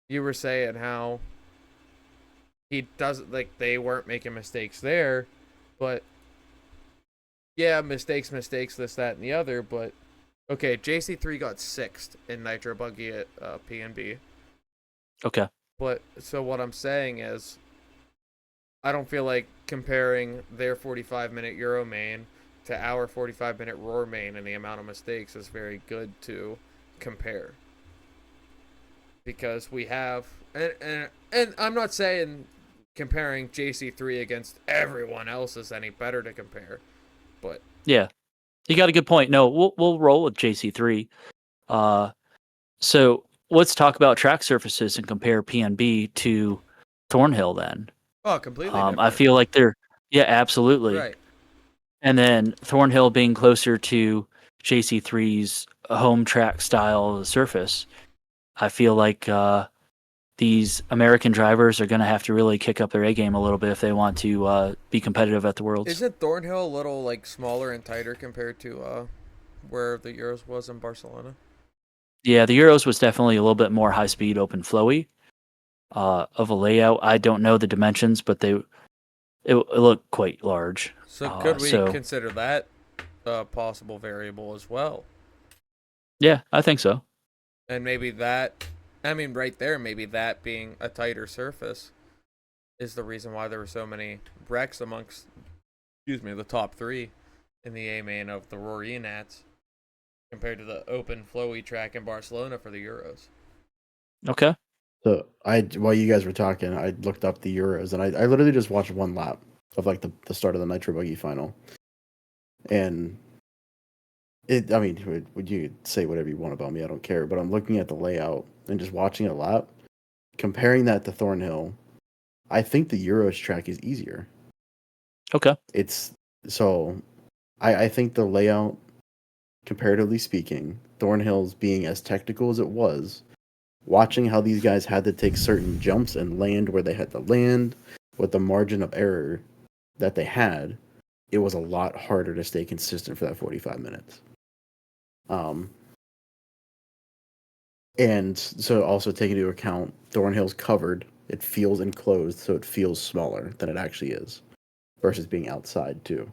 you were saying how he doesn't like they weren't making mistakes there, but yeah, mistakes, this, that, and the other. But okay, JC3 got 6th in Nitro Buggy at PNB. Okay. But so what I'm saying is, I don't feel like comparing their 45-minute Euro main to our 45-minute Roar main and the amount of mistakes is very good to compare. Because we have, and I'm not saying comparing JC3 against everyone else is any better to compare, but Yeah, you got a good point. No, we'll roll with JC3. So let's talk about track surfaces and compare PNB to Thornhill then. oh, completely I different. feel like yeah, absolutely. Right. And then Thornhill being closer to JC3's home track style surface, I feel like these American drivers are going to have to really kick up their A game a little bit if they want to be competitive at the Worlds. Isn't Thornhill a little like smaller and tighter compared to where the Euros was in Barcelona? Yeah, the Euros was definitely a little bit more high speed, open flowy of a layout. I don't know the dimensions, but it looked quite large. So could we consider that a possible variable as well? Yeah, I think so. And maybe that, I mean, right there, maybe that being a tighter surface is the reason why there were so many wrecks amongst, the top 3 in the A main of the Rory Nats compared to the open, flowy track in Barcelona for the Euros. Okay. So while you guys were talking, I looked up the Euros, and I literally just watched one lap of like the start of the Nitro Buggy final, and I mean, would you say whatever you want about me? I don't care, but I'm looking at the layout and just watching a lap, comparing that to Thornhill. I think the Euros track is easier. Okay. I think the layout, comparatively speaking, Thornhill's being as technical as it was, watching how these guys had to take certain jumps and land where they had to land with the margin of error that they had, it was a lot harder to stay consistent for that 45 minutes. And so also take into account Thornhill's covered, it feels enclosed, so it feels smaller than it actually is versus being outside too.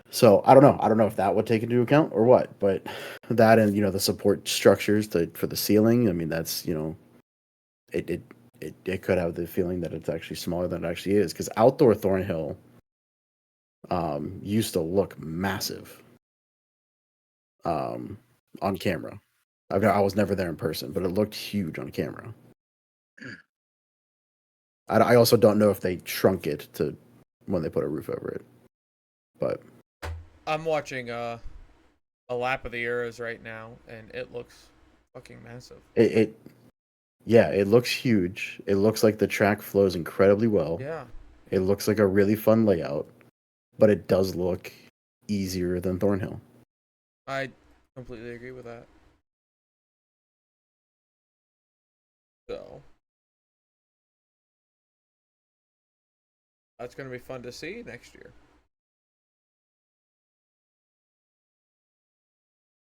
So I don't know if that would take into account or what, but that and the support structures for the ceiling. I mean, that's it could have the feeling that it's actually smaller than it actually is, because outdoor Thornhill used to look massive on camera. I was never there in person, but it looked huge on camera. I also don't know if they shrunk it to when they put a roof over it, but. I'm watching a lap of the Euros right now, and it looks fucking massive. It looks huge. It looks like the track flows incredibly well. Yeah. It looks like a really fun layout, but it does look easier than Thornhill. I completely agree with that. So, That's going to be fun to see next year.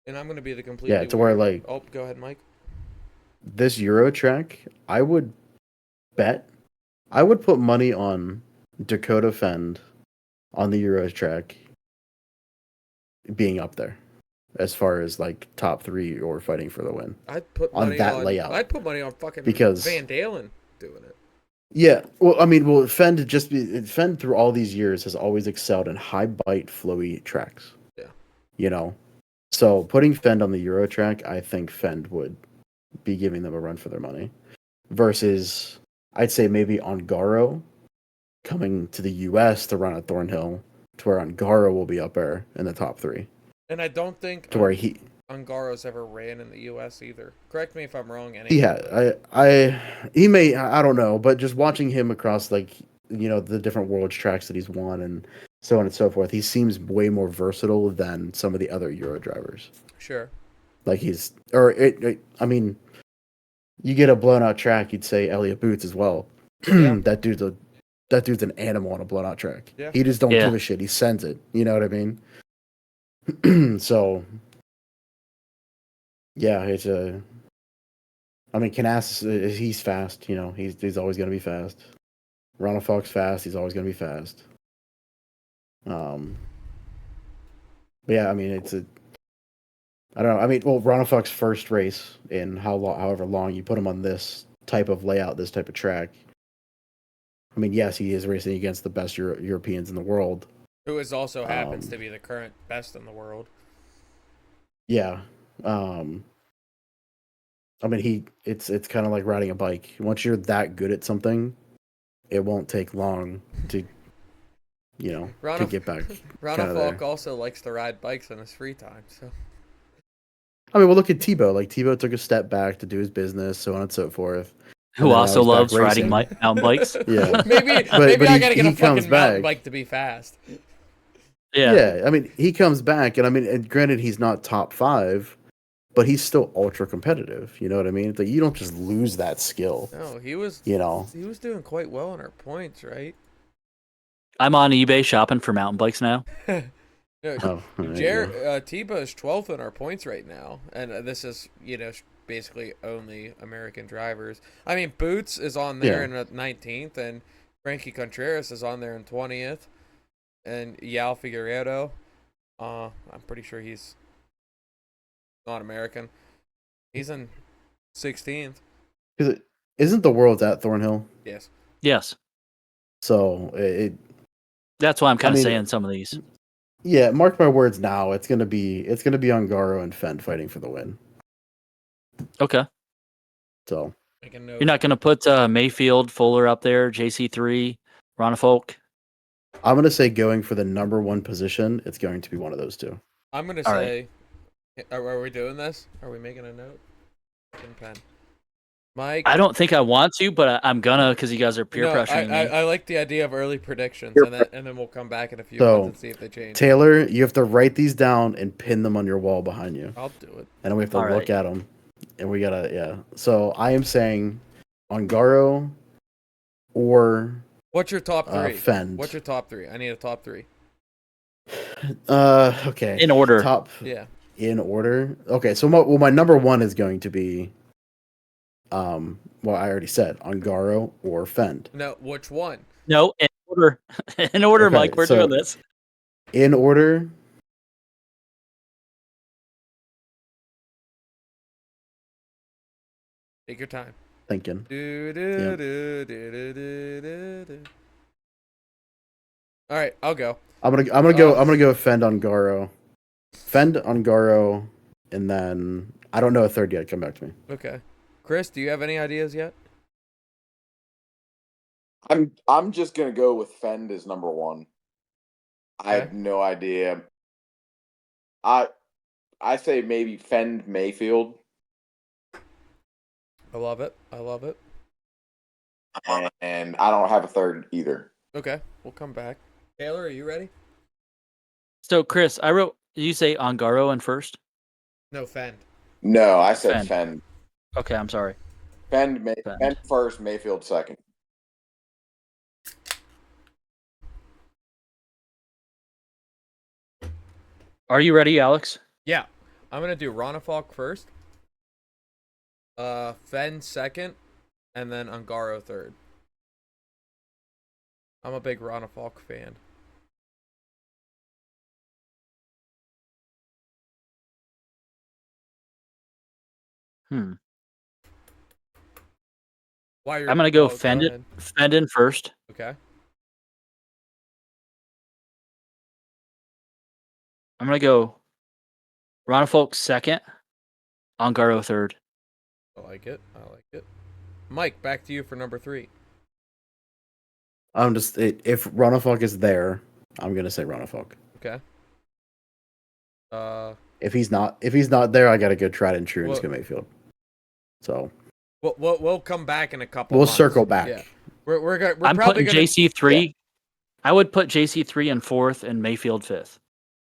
And I'm going to be the completely to where, like, Oh, go ahead, Mike. this Euro track, I would put money on Dakota Fend on the Euro track being up there as far as like top 3 or fighting for the win. I'd put on money that layout. I'd put money on fucking Because- Van Dalen doing it. Yeah, well, Fend through all these years has always excelled in high bite, flowy tracks. Yeah. You know, so putting Fend on the Euro track, I think Fend would be giving them a run for their money. Versus, I'd say maybe Ongaro coming to the U.S. to run at Thornhill, to where Ongaro will be up there in the top 3. And I don't think To where Ungaro's ever ran in the U.S. either. Correct me if I'm wrong. Yeah, he may, I don't know, but just watching him across, like, you know, the different world tracks that he's won and so on and so forth, he seems way more versatile than some of the other Euro drivers. Sure. Like I mean, you get a blown out track, you'd say Elliot Boots as well. Yeah. That dude's an animal on a blown out track. Yeah. He just don't Yeah. give a shit. He sends it. You know what I mean? So, yeah, I mean, Canas, he's fast. You know, he's always going to be fast. Ronald Fox fast. He's always going to be fast. But yeah, I mean, I don't know. I mean, well, Ronald Fox's first race in however long you put him on this type of layout, this type of track. I mean, yes, he is racing against the best Europeans in the world. Who is also happens to be the current best in the world. Yeah. I mean, it's kind of like riding a bike. Once you're that good at something, it won't take long to, you know, to get back. Ronald kinda Falk also likes to ride bikes in his free time. So I mean, well, look at Tebow. Like, Tebow took a step back to do his business, so on and so forth. Who And then also now he's back loves riding racing. mountain bikes. Yeah. maybe But I gotta get he a comes fucking mountain back. bike to be fast. Yeah. I mean, he comes back, and I mean, and granted, he's not top 5, but he's still ultra competitive. You know what I mean? It's like, you don't just lose that skill. No, he was doing quite well in our points, right? I'm on eBay shopping for mountain bikes now. Oh, there you go. Tiba is 12th in our points right now, and this is basically only American drivers. I mean, Boots is on there in 19th, and Frankie Contreras is on there in 20th, and Yao Figueredo, I'm pretty sure he's not American. He's in 16th. Isn't the world's at Thornhill? Yes. Yes. So That's why I'm kind of mean, saying some of these. yeah, mark my words now. It's gonna be Ongaro and Fend fighting for the win. Okay. So You're not going to put Mayfield, Fuller up there, JC3, Ronnefolk? I'm gonna say, going for the number 1 position, it's going to be one of those two. I'm gonna All say, are we doing this? Are we making a note? Pen. Mike, I don't think I want to, but I'm gonna because you guys are peer pressuring me. I like the idea of early predictions, and then we'll come back in a few months and see if they change. Taylor, you have to write these down and pin them on your wall behind you. I'll do it. And then we have to All look right. at them. And we gotta, yeah. So I am saying Ongaro or What's your top 3? Fend. What's your top 3? I need a top 3. Okay. In order. Top Yeah. in order. Okay, so my number 1 is going to be well, I already said Ongaro or Fend. No, which one? No, in order. In order, Okay, Mike. We're so- doing this. In order, Take your time. thinking. All right, I'll go. I'm gonna go Fend Ongaro. Fend Ongaro, and then I don't know a third yet. Come back to me. Okay. Chris, do you have any ideas yet? I'm just gonna go with Fend as number 1. I have no idea. I say maybe Fend Mayfield. I love it. And I don't have a third either. Okay, we'll come back. Taylor, are you ready? So, Chris, I wrote. Did you say Ongaro in first? No, Fend. No, I said Fend. Fend. Okay, I'm sorry. Fend Fend. first, Mayfield second. Are you ready, Alex? Yeah, I'm gonna do Ronafalk first, Fen second, and then Ungaro third. I'm a big Ronafalk fan. Hmm. Why you're? I'm gonna go Go ahead. Fendon first. Okay. I'm gonna go Ronfolk second, Ongaro third. I like it. I like it. Mike, back to you for number 3. I'm just if Ronafalk is there, I'm gonna say Ronafalk. Okay. If he's not there, I got to go tried and true and Well- Skip Mayfield. So We'll come back in a couple. we'll months. circle back. Yeah. We're I'm probably putting gonna. JC3. I would put JC3 in fourth and Mayfield fifth.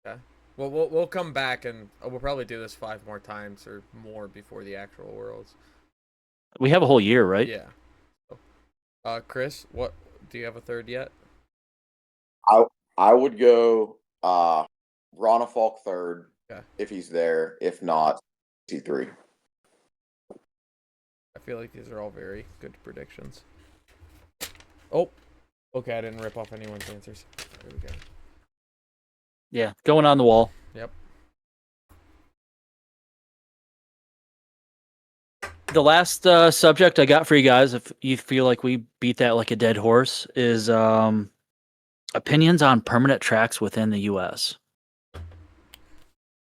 Okay. Well, we'll come back and we'll probably do this 5 more times or more before the actual Worlds. We have a whole year, right? Yeah. So, Chris, what do you have a third yet? I would go Ronafalk third Okay. if he's there. If not, C3. I feel like these are all very good predictions. Oh, okay. I didn't rip off anyone's answers. There we go. Yeah, going on the wall. Yep. The last subject I got for you guys, if you feel like we beat that like a dead horse, is opinions on permanent tracks within the U.S.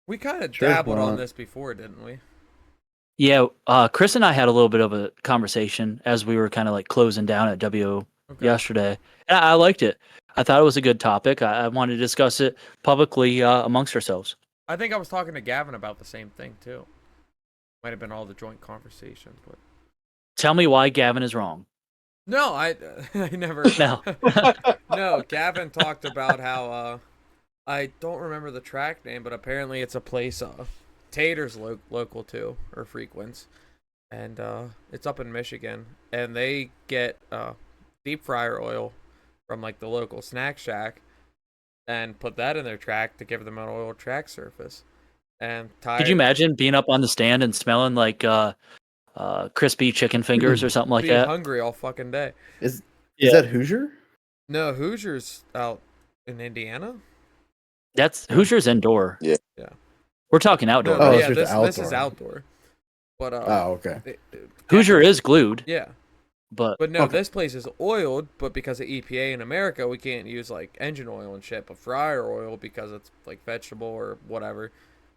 We kind of Sure, dabbled why on not? this before, didn't we? Yeah, Chris and I had a little bit of a conversation as we were kind of like closing down at WO Okay. yesterday. And I liked it. I thought it was a good topic. I wanted to discuss it publicly amongst ourselves. I think I was talking to Gavin about the same thing too. Might have been all the joint conversations, but Tell me why Gavin is wrong. no, I never. No. No, Gavin talked about how I don't remember the track name, but apparently it's a place Tater's local to or frequents, and it's up in Michigan, and they get deep fryer oil from like the local snack shack, and put that in their track to give them an oil track surface. And Could you imagine being up on the stand and smelling like crispy chicken fingers or something like be that? hungry all fucking day? Is Yeah. that Hoosier? No, Hoosiers out in Indiana. That's Hoosier's indoor. Yeah. Yeah. We're talking outdoor. No, Oh, right? yeah, it's just this is outdoor. outdoor. But Oh, okay. Hoosier is glued, Yeah. but But no, Okay. this place is oiled, but because of EPA in America, we can't use like engine oil and shit, but fryer oil because it's like vegetable or whatever,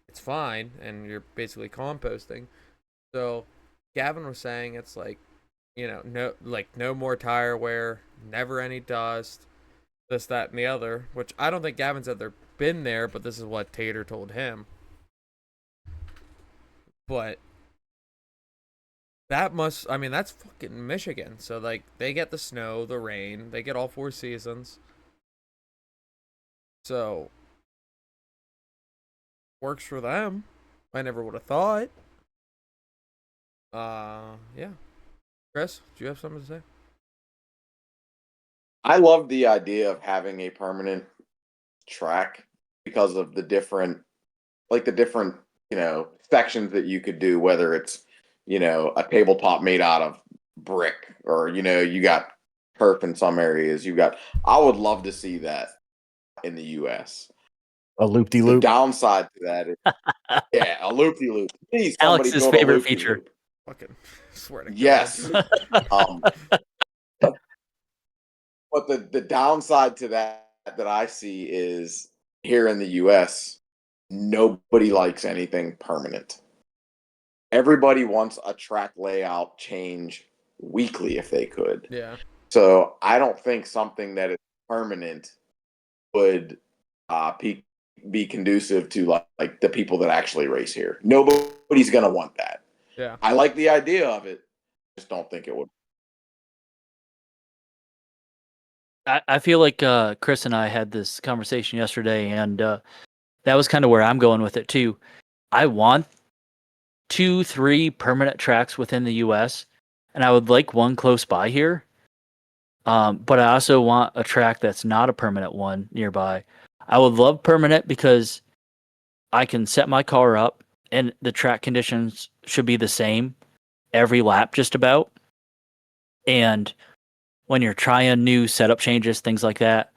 it's fine, and you're basically composting. So Gavin was saying it's like, no more tire wear, never any dust, this, that, and the other, which I don't think Gavin's ever been there, but this is what Tater told him. But that's fucking Michigan. So, like, they get the snow, the rain, they get all 4 seasons. So, works for them. I never would have thought. Yeah. Chris, do you have something to say? I love the idea of having a permanent track because of the different sections that you could do, whether it's, a tabletop made out of brick or, you got turf in some areas. I would love to see that in the US. A loop de The loop. downside to that is, yeah, a loop-de-loop. Please, somebody Alex's build a favorite loop-de-loop. feature. Fucking swear to God. Yes. But the downside to that I see is here in the US, nobody likes anything permanent. Everybody wants a track layout change weekly if they could. Yeah. So I don't think something that is permanent would be conducive to like the people that actually race here. Nobody's gonna want that. Yeah. I like the idea of it, just don't think it would. I feel like Chris and I had this conversation yesterday, and that was kind of where I'm going with it too. I want 2-3 permanent tracks within the U.S., and I would like one close by here. But I also want a track that's not a permanent one nearby. I would love permanent because I can set my car up and the track conditions should be the same every lap just about. And when you're trying new setup changes, things like that,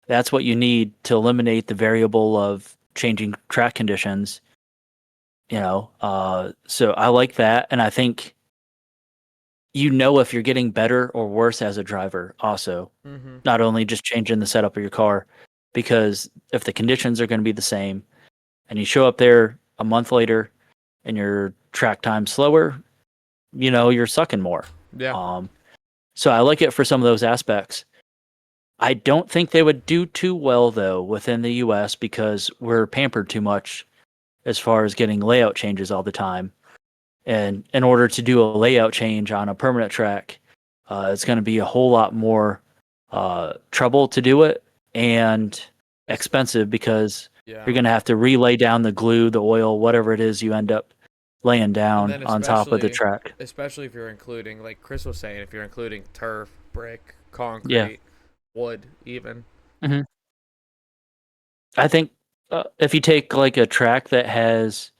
that's what you need to eliminate the variable of changing track conditions. So I like that, and I think if you're getting better or worse as a driver also, Mm-hmm. not only just changing the setup of your car, because if the conditions are going to be the same and you show up there a month later and your track time's slower, you're sucking more. Yeah. So I like it for some of those aspects. I don't think they would do too well though within the US because we're pampered too much as far as getting layout changes all the time. And in order to do a layout change on a permanent track, it's going to be a whole lot more trouble to do it and expensive because Yeah. you're going to have to relay down the glue, the oil, whatever it is you end up laying down then on top of the track. Especially if you're including, like Chris was saying, if you're including turf, brick, concrete, Yeah. wood, even. I think if you take like a track that has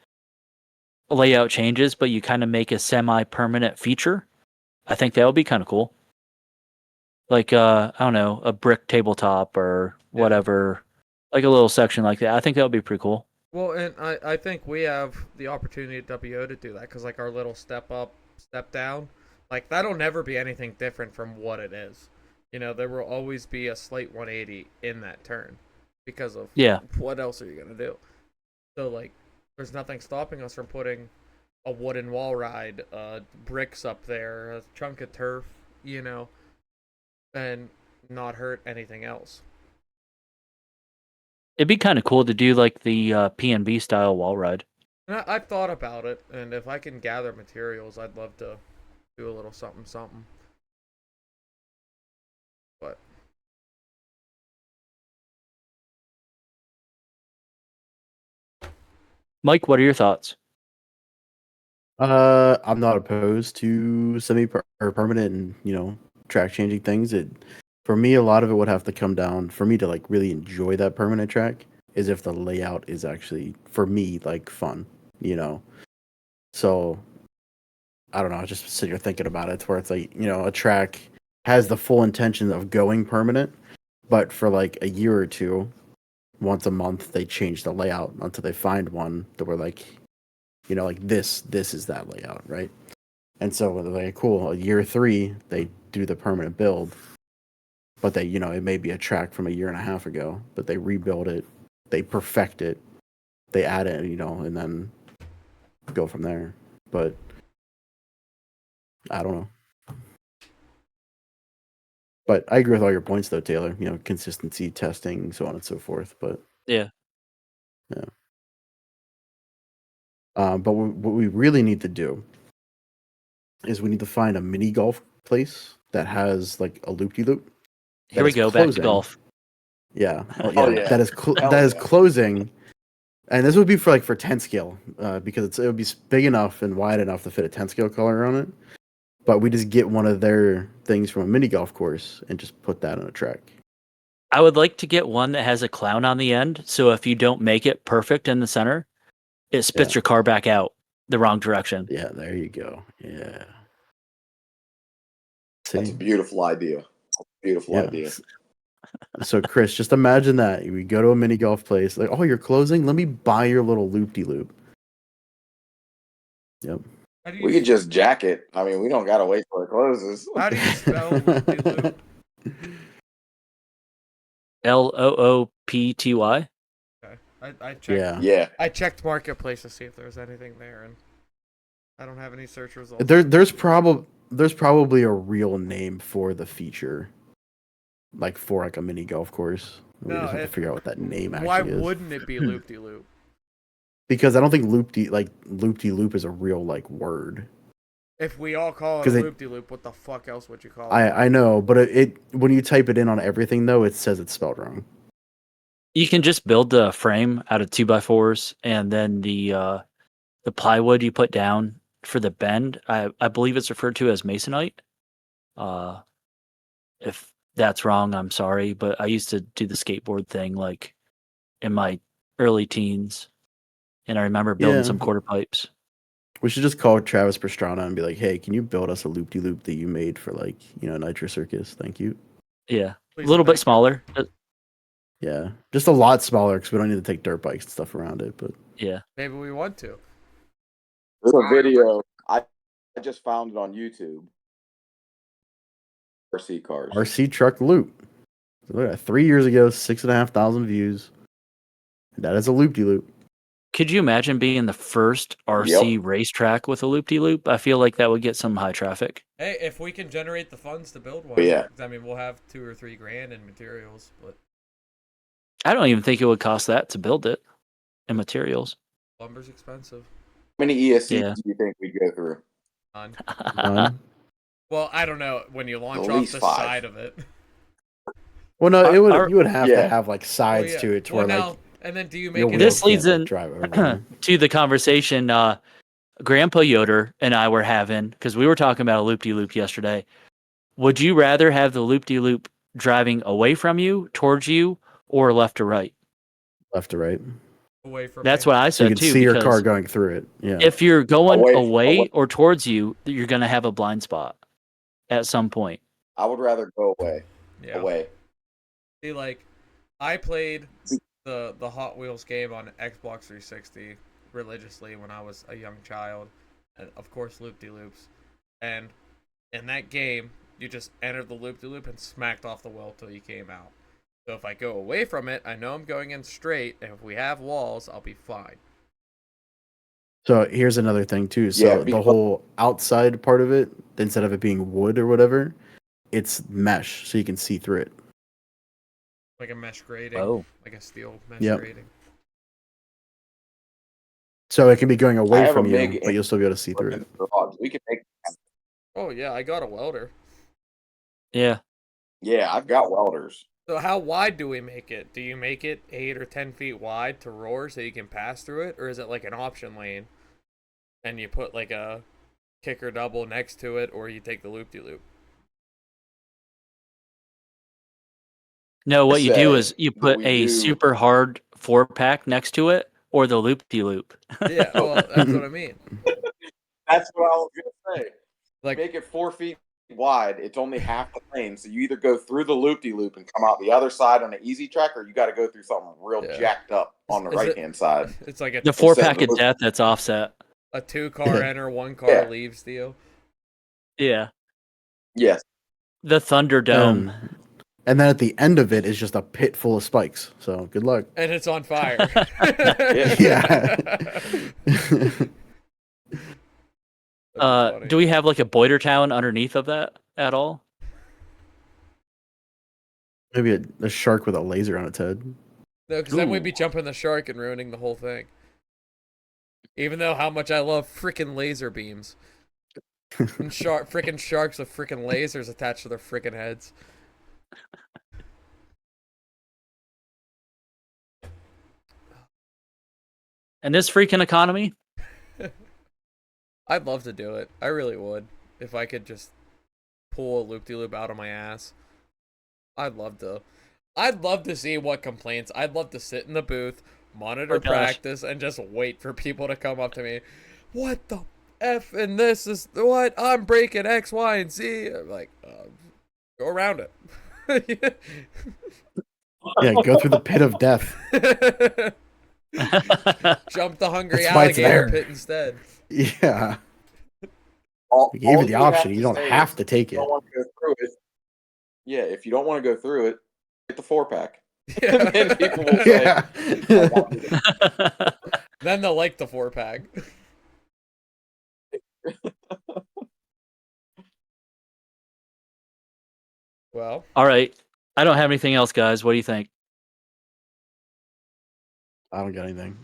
layout changes, but you kind of make a semi-permanent feature, I think that would be kind of cool. Like I don't know, a brick tabletop or whatever, like a little section like that. I think that would be pretty cool. Well, and I think we have the opportunity at WO to do that because like our little step up, step down, like that'll never be anything different from what it is. There will always be a slight 180 in that turn because of what else are you gonna do? So like, there's nothing stopping us from putting a wooden wall ride, bricks up there, a chunk of turf, and not hurt anything else. It'd be kind of cool to do like the P&B style wall ride. And I've thought about it, and if I can gather materials, I'd love to do a little something, something. But Mike, what are your thoughts? I'm not opposed to semi or permanent and track changing things. For me, a lot of it would have to come down for me to like really enjoy that permanent track is if the layout is actually for me like fun. So I don't know, I just sit here thinking about it. It's where it's like a track has the full intention of going permanent, but for like a year or two, once a month they change the layout until they find one that we're like like this is that layout, right? And so they're like, cool, year 3 they do the permanent build, but they it may be a track from a year and a half ago, but they rebuild it, they perfect it, they add it, and then go from there. But I don't know. But I agree with all your points though, Taylor. Consistency, testing, so on and so forth. But Yeah. But what we really need to do is we need to find a mini golf place that has like a loop-de-loop. Here we go, back to golf. Yeah. Oh, yeah. That is closing. And this would be for 10 scale, because it would be big enough and wide enough to fit a 10 scale color on it. But we just get one of their things from a mini golf course and just put that on a track. I would like to get one that has a clown on the end, so if you don't make it perfect in the center, it spits your car back out the wrong direction. Yeah, there you go. Yeah. That's a beautiful idea. Beautiful idea. So, Chris, just imagine that. We go to a mini golf place, like, oh, you're closing? Let me buy your little loop-de-loop. Yep. We could just jack it. I mean, we don't got to wait till it closes. How do you spell loop-de-loop? Loopty. Okay. I checked. Yeah. I checked Marketplace to see if there was anything there, and I don't have any search results. There's probably a real name for the feature, like for like a mini golf course. We just have to figure out what that name actually is. Why wouldn't it be loop-de-loop? Because I don't think loop-de-loop is a real like word. If we all call it a loop-de-loop, what the fuck else would you call it? I know, but it when you type it in on everything though, it says it's spelled wrong. You can just build the frame out of 2x4s, and then the plywood you put down for the bend, I believe it's referred to as masonite. If that's wrong, I'm sorry, but I used to do the skateboard thing like in my early teens. and I remember building Yeah. some quarter pipes. We should just call Travis Pastrana and be like, "Hey, can you build us a loop-de-loop that you made for like, Nitro Circus? Thank you." Yeah, Please a little and bit thank you. smaller. Yeah, just a lot smaller because we don't need to take dirt bikes and stuff around it. But Yeah. Maybe we want to. There's a video. I just found it on YouTube. RC cars. RC truck loop. Look at 3 years ago, 6,500 views. That is a loop-de-loop. Could you imagine being the first RC racetrack with a loop-de-loop? I feel like that would get some high traffic. Hey, if we can generate the funds to build one, But yeah. I mean, we'll have $2 or $3 grand in materials, but I don't even think it would cost that to build it in materials. lumber's expensive. How many ESCs Yeah. do you think we'd go through? None. None? Well, I don't know. When you launch At off least the 5. side of it. Well, no, it would. Our- You would have to Yeah. have like sides Well, yeah. to it, to Well, where now, like and then do you your make it? This wheels leads can't, like, in- drive over them. To the conversation Grandpa Yoder and I were having, because we were talking about a loop-de-loop yesterday. Would you rather have the loop-de-loop driving away from you, towards you, or left to right? Left to right, away from That's me? what I so you said can too. see your because car going through it. Yeah. if you're going Away- away away. or towards you, you're going to have a blind spot at some point. I would rather go away. Yeah. Away. See, like, I played the Hot Wheels game on Xbox 360 religiously when I was a young child, and of course loop-de-loops. And in that game, you just entered the loop-de-loop and smacked off the wall till you came out. So if I go away from it, I know I'm going in straight, and if we have walls, I'll be fine. So here's another thing too. So Yeah, the because- whole outside part of it, instead of it being wood or whatever, it's mesh, so you can see through it. Like a mesh grating, Oh. like a steel mesh Yep. grating. So it can be going I away have from a you, MIG but you'll still be able to see through in it. the garage. We can make. Oh yeah, I got a welder. Yeah. Yeah, I've got welders. So how wide do we make it? Do you make it 8 or 10 feet wide to roar so you can pass through it? Or is it like an option lane? And you put like a kicker double next to it, or you take the loop-de-loop? No, what you do say is you that put we a do- super hard 4-pack next to it, or the loop-de-loop. Yeah, well, that's what I mean. That's what I was gonna say. Like, Make it 4 feet wide. It's only half the lane, so you either go through the loop-de-loop and come out the other side on an easy track, or you got to go through something real Yeah. jacked up on the Is it- right-hand side. it's like The a 4-pack of loop- death that's offset. 2-car enter, 1-car Yeah. leaves deal. Yeah. Yes. The Thunderdome. And then at the end of it is just a pit full of spikes. So good luck. And it's on fire. Yeah. That'd be funny. Do we have like a Boiter Town underneath of that at all? Maybe a shark with a laser on its head. No, because then we'd Ooh. be jumping the shark and ruining the whole thing. Even though how much I love freaking laser beams. And freaking sharks with freaking lasers attached to their freaking heads. And this freaking economy? I'd love to do it. I really would. If I could just pull a loop-de-loop out of my ass. I'd love to. I'd love to see what complaints. I'd love to sit in the booth, monitor Oh, gosh. practice, and just wait for people to come up to me. What the F and this is what? I'm breaking X, Y, and Z. I'm like, go around it. Yeah, go through the pit of death. Jump the hungry That's why it's alligator there. pit instead. Yeah. All, We gave you all the option. have You don't say have is to take if you it. don't want to go through it. Yeah, if you don't want to go through it, get the 4-pack. Yeah. And then people will say, Yeah. I want it. Then they'll like the 4-pack. Well, All right. I don't have anything else, guys. What do you think? I don't got anything.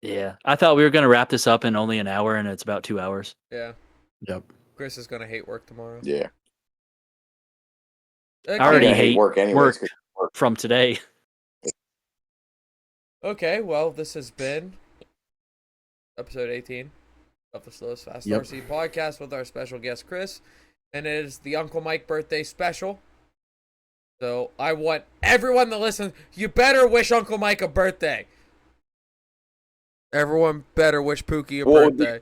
Yeah. I thought we were going to wrap this up in only an hour, and it's about 2 hours. yeah. Yep. Chris is gonna hate work tomorrow. Yeah. Okay. I already I'm gonna hate work anyways. work 'cause work. from today. Okay, well, this has been episode 18 of the Slowest Fast Yep. RC podcast with our special guest Chris, and it is the Uncle Mike birthday special. So I want everyone to listen. You better wish Uncle Mike a birthday. Everyone better wish Pookie a Well, birthday.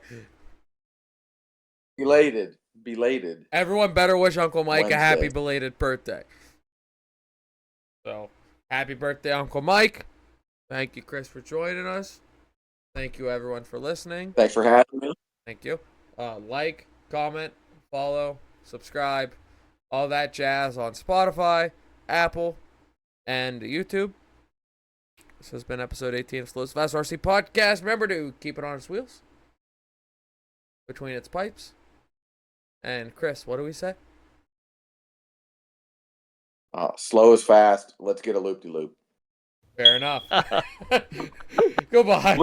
Belated. Everyone better wish Uncle Mike a happy Wednesday. belated birthday. So, happy birthday, Uncle Mike. Thank you, Chris, for joining us. Thank you, everyone, for listening. Thanks for having me. Thank you. Like, comment, follow, subscribe, all that jazz on Spotify, Apple, and YouTube. This has been episode 18 of Slow's Fast RC Podcast. Remember to keep it on its wheels, between its pipes. And Chris, what do we say? Slow is fast. Let's get a loop-de-loop. Fair enough. Goodbye.